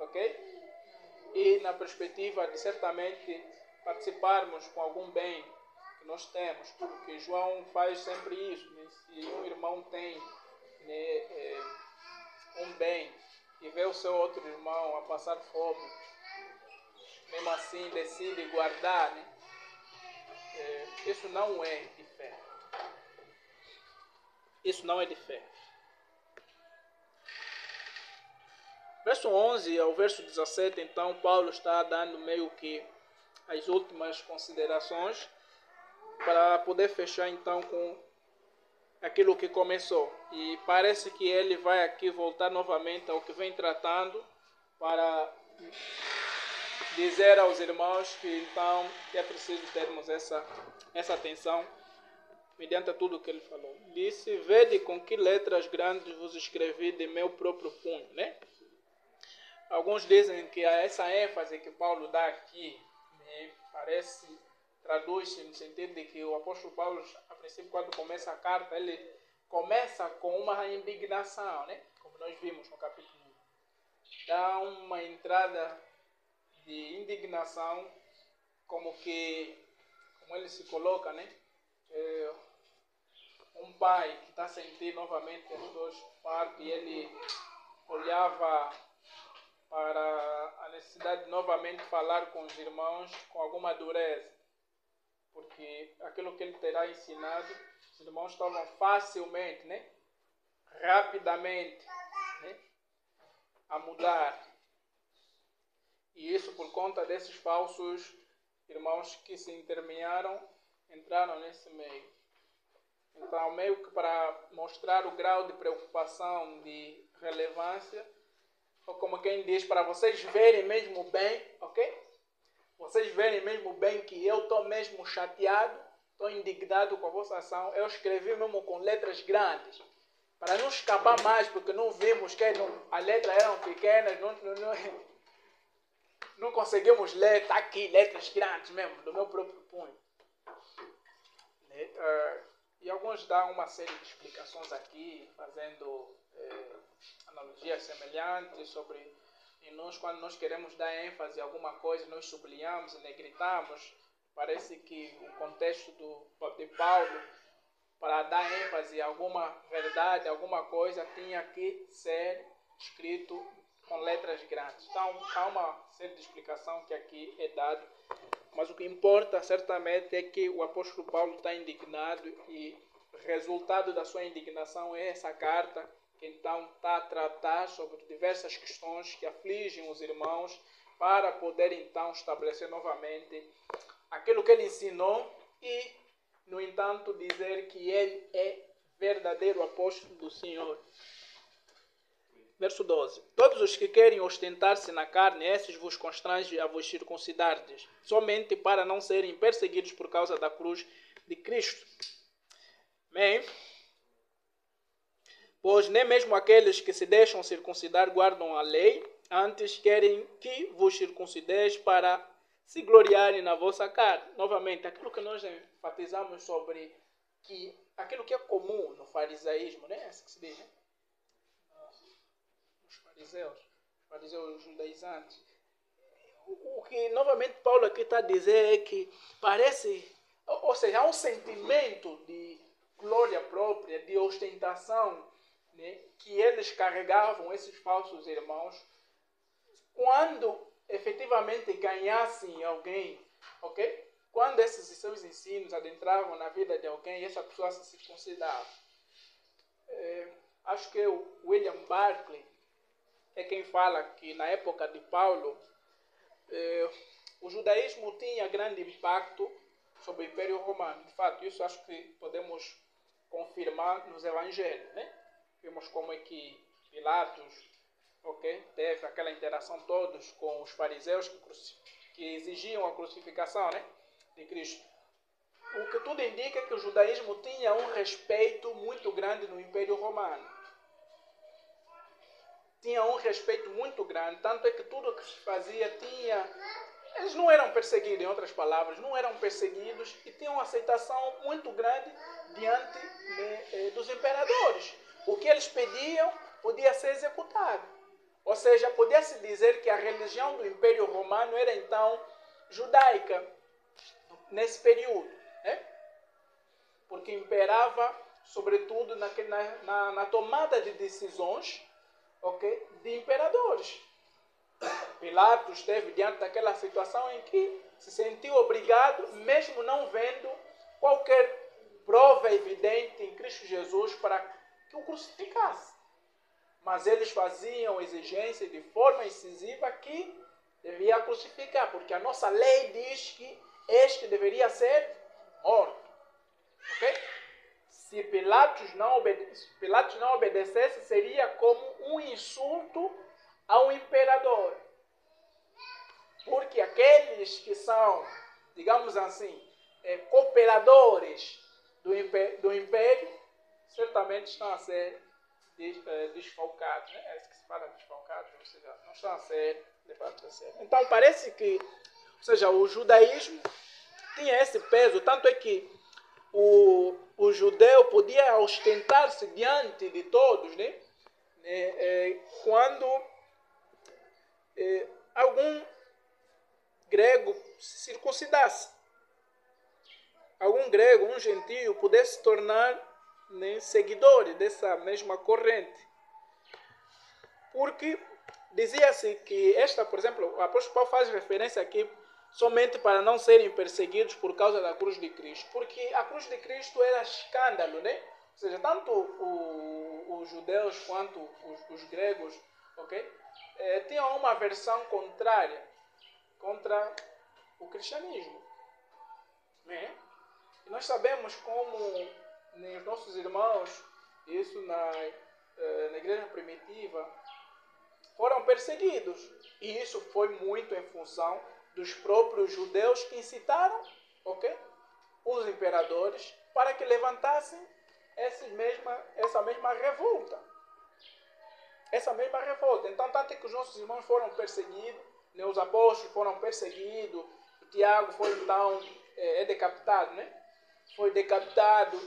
ok? E na perspectiva de certamente participarmos com algum bem que nós temos, porque João faz sempre isso, né? Se um irmão tem, né, um bem e vê o seu outro irmão a passar fome, mesmo assim decide guardar, né? Isso não é de fé. Isso não é de fé. Verso 11 ao verso 17, então, Paulo está dando meio que as últimas considerações para poder fechar, então, com aquilo que começou. E parece que ele vai aqui voltar novamente ao que vem tratando para dizer aos irmãos que, então, é preciso termos essa atenção mediante tudo o que ele falou. Disse, vede com que letras grandes vos escrevi de meu próprio punho, né? Alguns dizem que essa ênfase que Paulo dá aqui, né, traduz-se no sentido de que o apóstolo Paulo, a princípio, quando começa a carta, ele começa com uma indignação, né? Como nós vimos no capítulo 1. Dá uma entrada de indignação, como ele se coloca, né? Um pai que está a sentir novamente as suas partes e ele olhava para a necessidade de novamente falar com os irmãos com alguma dureza, porque aquilo que ele terá ensinado, os irmãos estavam facilmente, né, rapidamente, né, a mudar. E isso por conta desses falsos irmãos que se intermearam, entraram nesse meio. Então, meio que para mostrar o grau de preocupação, de relevância, ou como quem diz, para vocês verem mesmo bem, ok? Vocês verem mesmo bem que eu estou mesmo chateado, estou indignado com a vossa ação, eu escrevi mesmo com letras grandes, para não escapar mais, porque não vimos que as letras eram pequenas, não conseguimos ler, está aqui, letras grandes mesmo, do meu próprio punho. E alguns dão uma série de explicações aqui, fazendo analogias semelhantes sobre e nós, quando nós queremos dar ênfase a alguma coisa, nós sublinhamos e negritamos. Parece que o contexto de Paulo, para dar ênfase a alguma verdade, alguma coisa, tinha que ser escrito com letras grandes. Então, há uma série de explicação que aqui é dada. Mas o que importa, certamente, é que o apóstolo Paulo está indignado e o resultado da sua indignação é essa carta, que então está a tratar sobre diversas questões que afligem os irmãos, para poder então estabelecer novamente aquilo que ele ensinou e, no entanto, dizer que ele é verdadeiro apóstolo do Senhor. Verso 12. Todos os que querem ostentar-se na carne, esses vos constrange a vos circuncidardes, somente para não serem perseguidos por causa da cruz de Cristo. Amém? Pois nem mesmo aqueles que se deixam circuncidar guardam a lei, antes querem que vos circuncideis para se gloriarem na vossa carne. Novamente, aquilo que nós enfatizamos sobre que aquilo que é comum no farisaísmo, né? É assim que se diz, né? Os fariseus judaizantes. O que novamente Paulo aqui está a dizer é que parece, ou seja, há um sentimento de glória própria, de ostentação, né, que eles carregavam, esses falsos irmãos, quando efetivamente ganhassem alguém, ok? Quando esses seus ensinos adentravam na vida de alguém, essa pessoa se circuncidava. Acho que o William Barclay é quem fala que na época de Paulo, o judaísmo tinha grande impacto sobre o Império Romano. De fato, isso acho que podemos confirmar nos evangelhos, né? Vimos como é que Pilatos, teve aquela interação todos com os fariseus que exigiam a crucificação, né, de Cristo. O que tudo indica é que o judaísmo tinha um respeito muito grande no Império Romano. Tinha um respeito muito grande, tanto é que tudo o que se fazia eles não eram perseguidos, em outras palavras, não eram perseguidos e tinham uma aceitação muito grande diante dos imperadores. O que eles pediam podia ser executado. Ou seja, podia-se dizer que a religião do Império Romano era então judaica, nesse período, né? Porque imperava, sobretudo, na tomada de decisões, de imperadores. Pilatos esteve diante daquela situação em que se sentiu obrigado, mesmo não vendo qualquer prova evidente em Cristo Jesus para que o crucificasse. Mas eles faziam exigência de forma incisiva que devia crucificar, porque a nossa lei diz que este deveria ser morto. Ok? Se Pilatos não obedecesse, seria como um insulto ao imperador. Porque aqueles que são, digamos assim, cooperadores do império, certamente estão a ser desfalcados. Né? É isso que se fala, desfalcados, ou seja, não estão a ser levados a sério. Então parece que, ou seja, o judaísmo tinha esse peso, tanto é que o judeu podia ostentar-se diante de todos, né? Quando algum grego se circuncidasse. Algum grego, um gentio, pudesse se tornar, né, seguidor dessa mesma corrente. Porque dizia-se que por exemplo, o apóstolo Paulo faz referência aqui somente para não serem perseguidos por causa da cruz de Cristo. Porque a cruz de Cristo era escândalo, né? Ou seja, tanto os judeus quanto os gregos, tinham uma versão contrária contra o cristianismo. Né? E nós sabemos como os nossos irmãos, isso na igreja primitiva, foram perseguidos. E isso foi muito em função dos próprios judeus que incitaram os imperadores para que levantassem essa mesma revolta. Essa mesma revolta. Então, tanto é que os nossos irmãos foram perseguidos, né? Os apóstolos foram perseguidos, o Tiago foi então decapitado, né? Foi decapitado,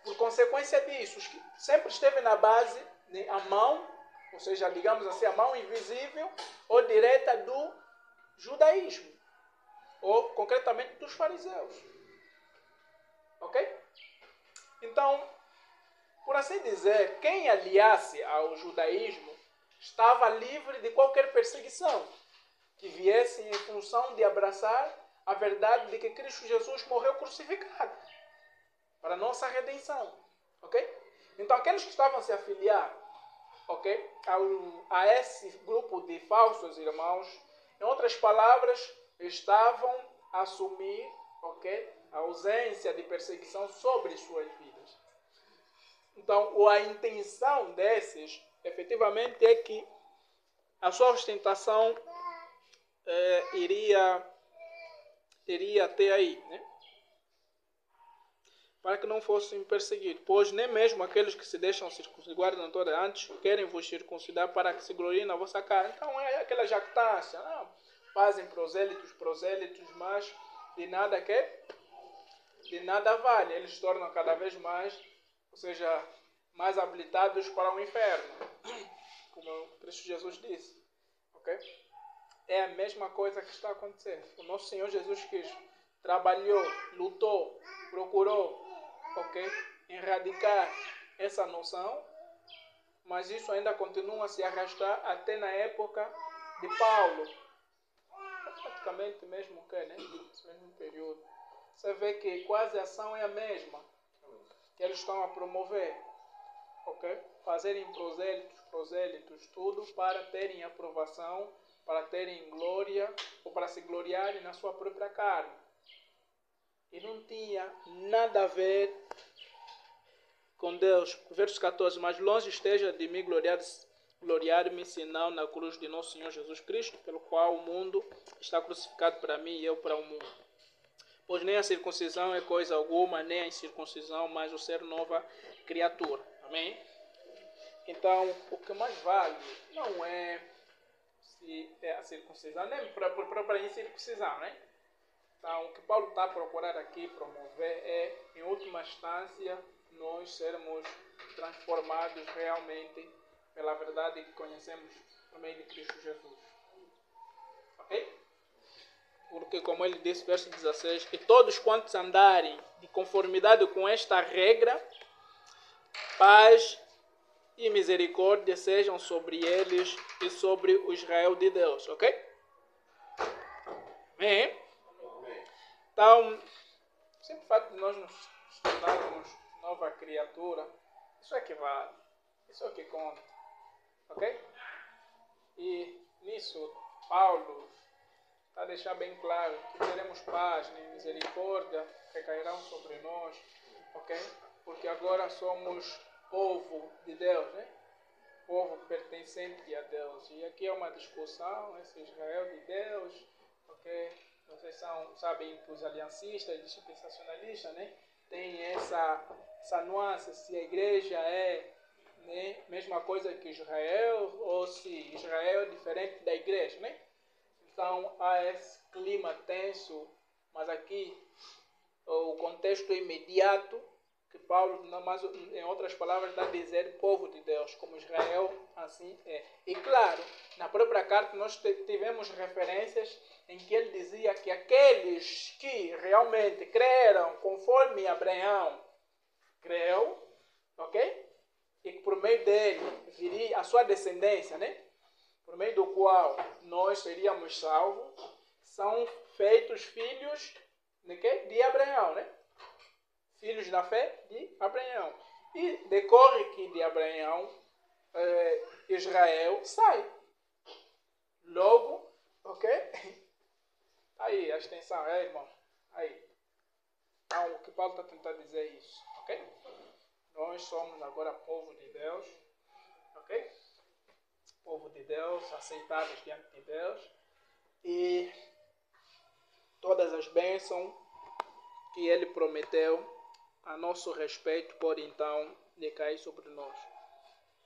por consequência disso, sempre esteve na base, né, a mão, ou seja, digamos assim, a mão invisível ou direta do judaísmo, ou concretamente dos fariseus. Ok? Então, por assim dizer, quem aliasse ao judaísmo estava livre de qualquer perseguição que viesse em função de abraçar a verdade de que Cristo Jesus morreu crucificado para a nossa redenção. Ok? Então, aqueles que estavam se afiliar, ok, a esse grupo de falsos irmãos, em outras palavras, estavam a assumir, ok, a ausência de perseguição sobre suas vidas. Então, a intenção desses, efetivamente, é que a sua ostentação teria até aí, né? Para que não fossem perseguidos. Pois nem mesmo aqueles que se deixam circuncidar antes querem vos circuncidar para que se gloriem na vossa cara. Então é aquela jactância. Não? Fazem prosélitos, mas de nada vale. Eles se tornam cada vez mais, ou seja, mais habilitados para o inferno. Como Cristo Jesus disse. Ok? É a mesma coisa que está acontecendo. O nosso Senhor Jesus Cristo trabalhou, lutou, procurou, ok, erradicar essa noção, mas isso ainda continua a se arrastar até na época de Paulo. Praticamente mesmo que, né? Nesse mesmo período. Você vê que quase a ação é a mesma que eles estão a promover. Ok? Fazerem prosélitos, tudo para terem aprovação, para terem glória, ou para se gloriarem na sua própria carne. E não tinha nada a ver com Deus. Verso 14. Mas longe esteja de mim gloriar-me, senão na cruz de nosso Senhor Jesus Cristo, pelo qual o mundo está crucificado para mim e eu para o mundo. Pois nem a circuncisão é coisa alguma, nem a incircuncisão, mas o ser nova criatura. Amém? Então, o que mais vale não é se é a circuncisão, nem para a incircuncisão, né? Então, o que Paulo está a procurar aqui promover é, em última instância, nós sermos transformados realmente pela verdade que conhecemos por meio de Cristo Jesus. Ok? Porque, como ele disse, verso 16, e todos quantos andarem de conformidade com esta regra, paz e misericórdia sejam sobre eles e sobre o Israel de Deus. Ok? Amém? Então, o simples fato de nós nos tornarmos nova criatura, isso é que vale, isso é que conta, ok? E nisso, Paulo está a deixar bem claro que teremos paz e misericórdia que cairão sobre nós, ok? Porque agora somos povo de Deus, né? Povo pertencente a Deus. E aqui é uma discussão, esse Israel de Deus, ok? Vocês sabem que os aliancistas, dispensacionalistas, né, tem essa nuance, se a igreja é, né, mesma coisa que Israel, ou se Israel é diferente da igreja, né? Então há esse clima tenso, mas aqui o contexto imediato que Paulo, mas em outras palavras, dá a dizer povo de Deus, como Israel assim é. E claro, na própria carta nós tivemos referências em que ele dizia que aqueles que realmente creram conforme Abraão creu, ok? E que por meio dele viria a sua descendência, né? Por meio do qual nós seríamos salvos, são feitos filhos de quê? De Abraão, né? Filhos da fé de Abraão. E decorre que de Abraão, Israel sai. Logo, ok? Aí, a extensão, irmão. Aí. Então, o que Paulo está tentando dizer é isso, ok? Nós somos agora povo de Deus, ok? Povo de Deus, aceitados diante de Deus. E todas as bênçãos que Ele prometeu a nosso respeito pode então decair sobre nós.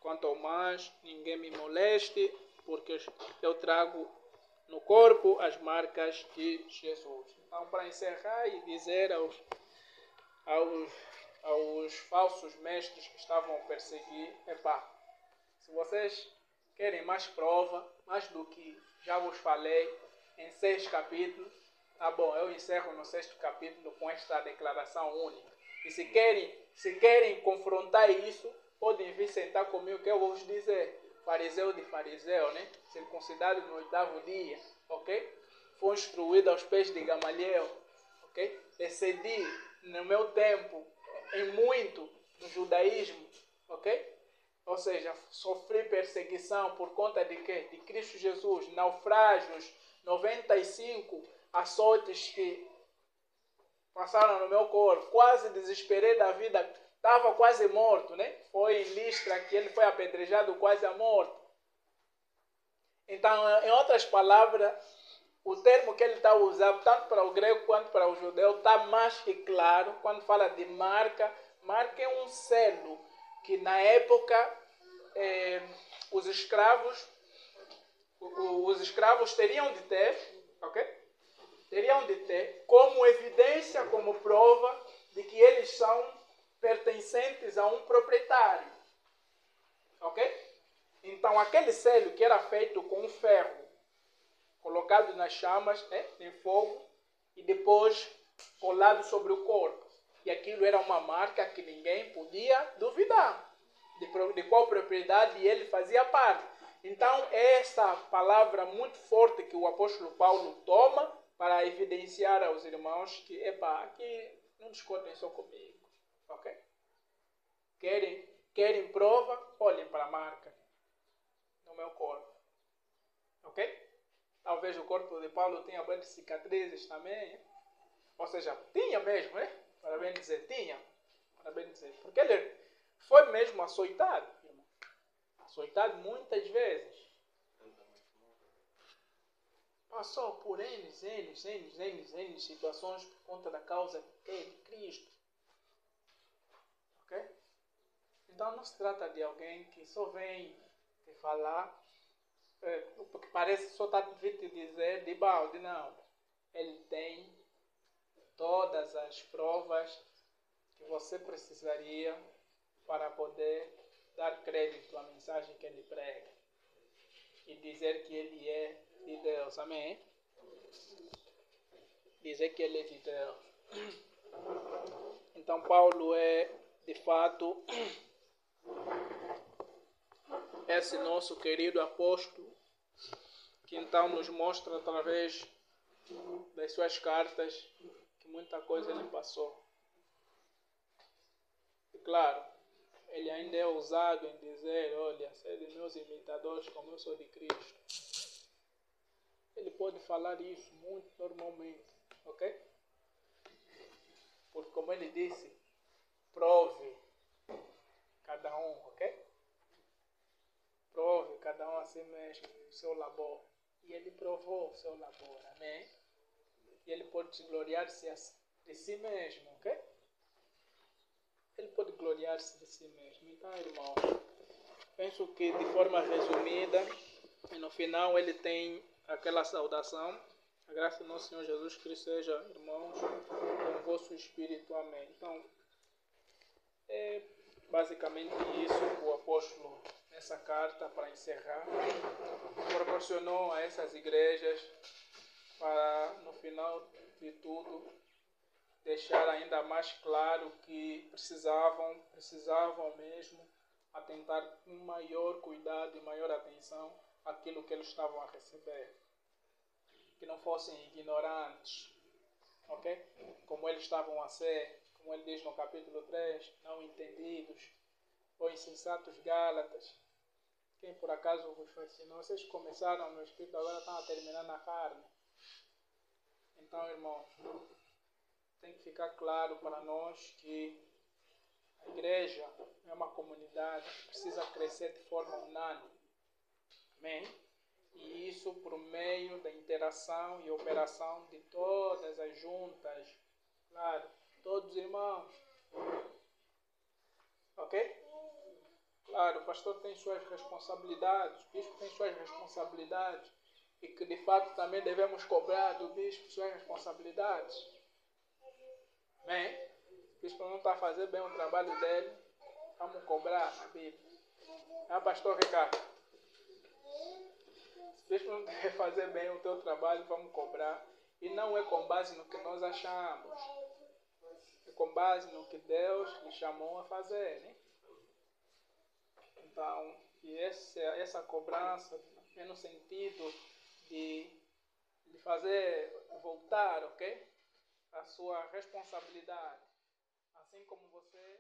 Quanto ao mais, ninguém me moleste, porque eu trago no corpo as marcas de Jesus. Então, para encerrar e dizer aos aos falsos mestres que estavam a perseguir: epá, se vocês querem mais prova, mais do que já vos falei em 6 capítulos, tá bom, eu encerro no 6º capítulo com esta declaração única. E se querem confrontar isso, podem vir sentar comigo que eu vou vos dizer. Fariseu de fariseu, né? Circuncidado no 8º dia, ok? Foi instruído aos pés de Gamaliel, ok? Excedi no meu tempo em muito no judaísmo, ok? Ou seja, sofri perseguição por conta de quê? De Cristo Jesus, naufrágios, 95 açoites que passaram no meu corpo, quase desesperei da vida, estava quase morto, né? Foi em Listra que ele foi apedrejado quase à morte. Então, em outras palavras, o termo que ele está usando, tanto para o grego quanto para o judeu, está mais que claro quando fala de marca. Marca é um selo que na época os escravos teriam de ter, ok? Teriam de ter como evidência, como prova de que eles são pertencentes a um proprietário, ok? Então aquele selo que era feito com um ferro colocado nas chamas, né, em fogo, e depois colado sobre o corpo. E aquilo era uma marca que ninguém podia duvidar de qual propriedade ele fazia parte. Então, essa palavra muito forte que o apóstolo Paulo toma para evidenciar aos irmãos que, aqui não discutem só comigo, ok? Querem prova? Olhem para a marca no meu corpo, ok? Talvez o corpo de Paulo tenha várias cicatrizes também. Ou seja, tinha mesmo, né? Para bem dizer, tinha. Para bem dizer. Porque ele foi mesmo açoitado. Açoitado muitas vezes. Passou por N situações por conta da causa de Cristo. Ok? Então não se trata de alguém que só vem te falar, porque parece só estar vindo te dizer de balde, não. Ele tem todas as provas que você precisaria para poder dar crédito à mensagem que ele prega e dizer que ele é de Deus. Amém? Dizer que ele é de Deus. Então Paulo é, de fato, esse nosso querido apóstolo, que então nos mostra através das suas cartas que muita coisa ele passou. E claro, ele ainda é ousado em dizer: olha, sede meus imitadores como eu sou de Cristo. Ele pode falar isso muito normalmente, ok? Porque como ele disse, prove cada um, ok? Prove cada um a si mesmo o seu labor. E ele provou o seu labor, amém? E ele pode gloriar-se de si mesmo, ok? Ele pode gloriar-se de si mesmo. Então, irmão, penso que de forma resumida, e no final ele tem aquela saudação: a graça do nosso Senhor Jesus Cristo seja, irmãos, com o vosso espírito, amém. Então, é basicamente isso que o apóstolo, nessa carta, para encerrar, proporcionou a essas igrejas para, no final de tudo, deixar ainda mais claro que precisavam mesmo atentar com maior cuidado e maior atenção àquilo que eles estavam a receber. Que não fossem ignorantes, ok? Como eles estavam a ser, como ele diz no capítulo 3, não entendidos, ou insensatos Gálatas. Quem por acaso vos fascinou? Vocês começaram no Espírito, agora estão a terminar na carne. Então, irmãos, tem que ficar claro para nós que a igreja é uma comunidade que precisa crescer de forma unânime. Amém? E isso por meio da interação e operação de todas as juntas. Claro, todos os irmãos. Ok? Claro, o pastor tem suas responsabilidades, o bispo tem suas responsabilidades. E que de fato também devemos cobrar do bispo suas responsabilidades. Bem, bispo não está a fazer bem o trabalho dele, vamos cobrar na Bíblia. Pastor Ricardo, se o bispo não quer fazer bem o teu trabalho, vamos cobrar. E não é com base no que nós achamos, é com base no que Deus lhe chamou a fazer, né? Então, e essa cobrança é no sentido de fazer voltar, ok? A sua responsabilidade. Assim como você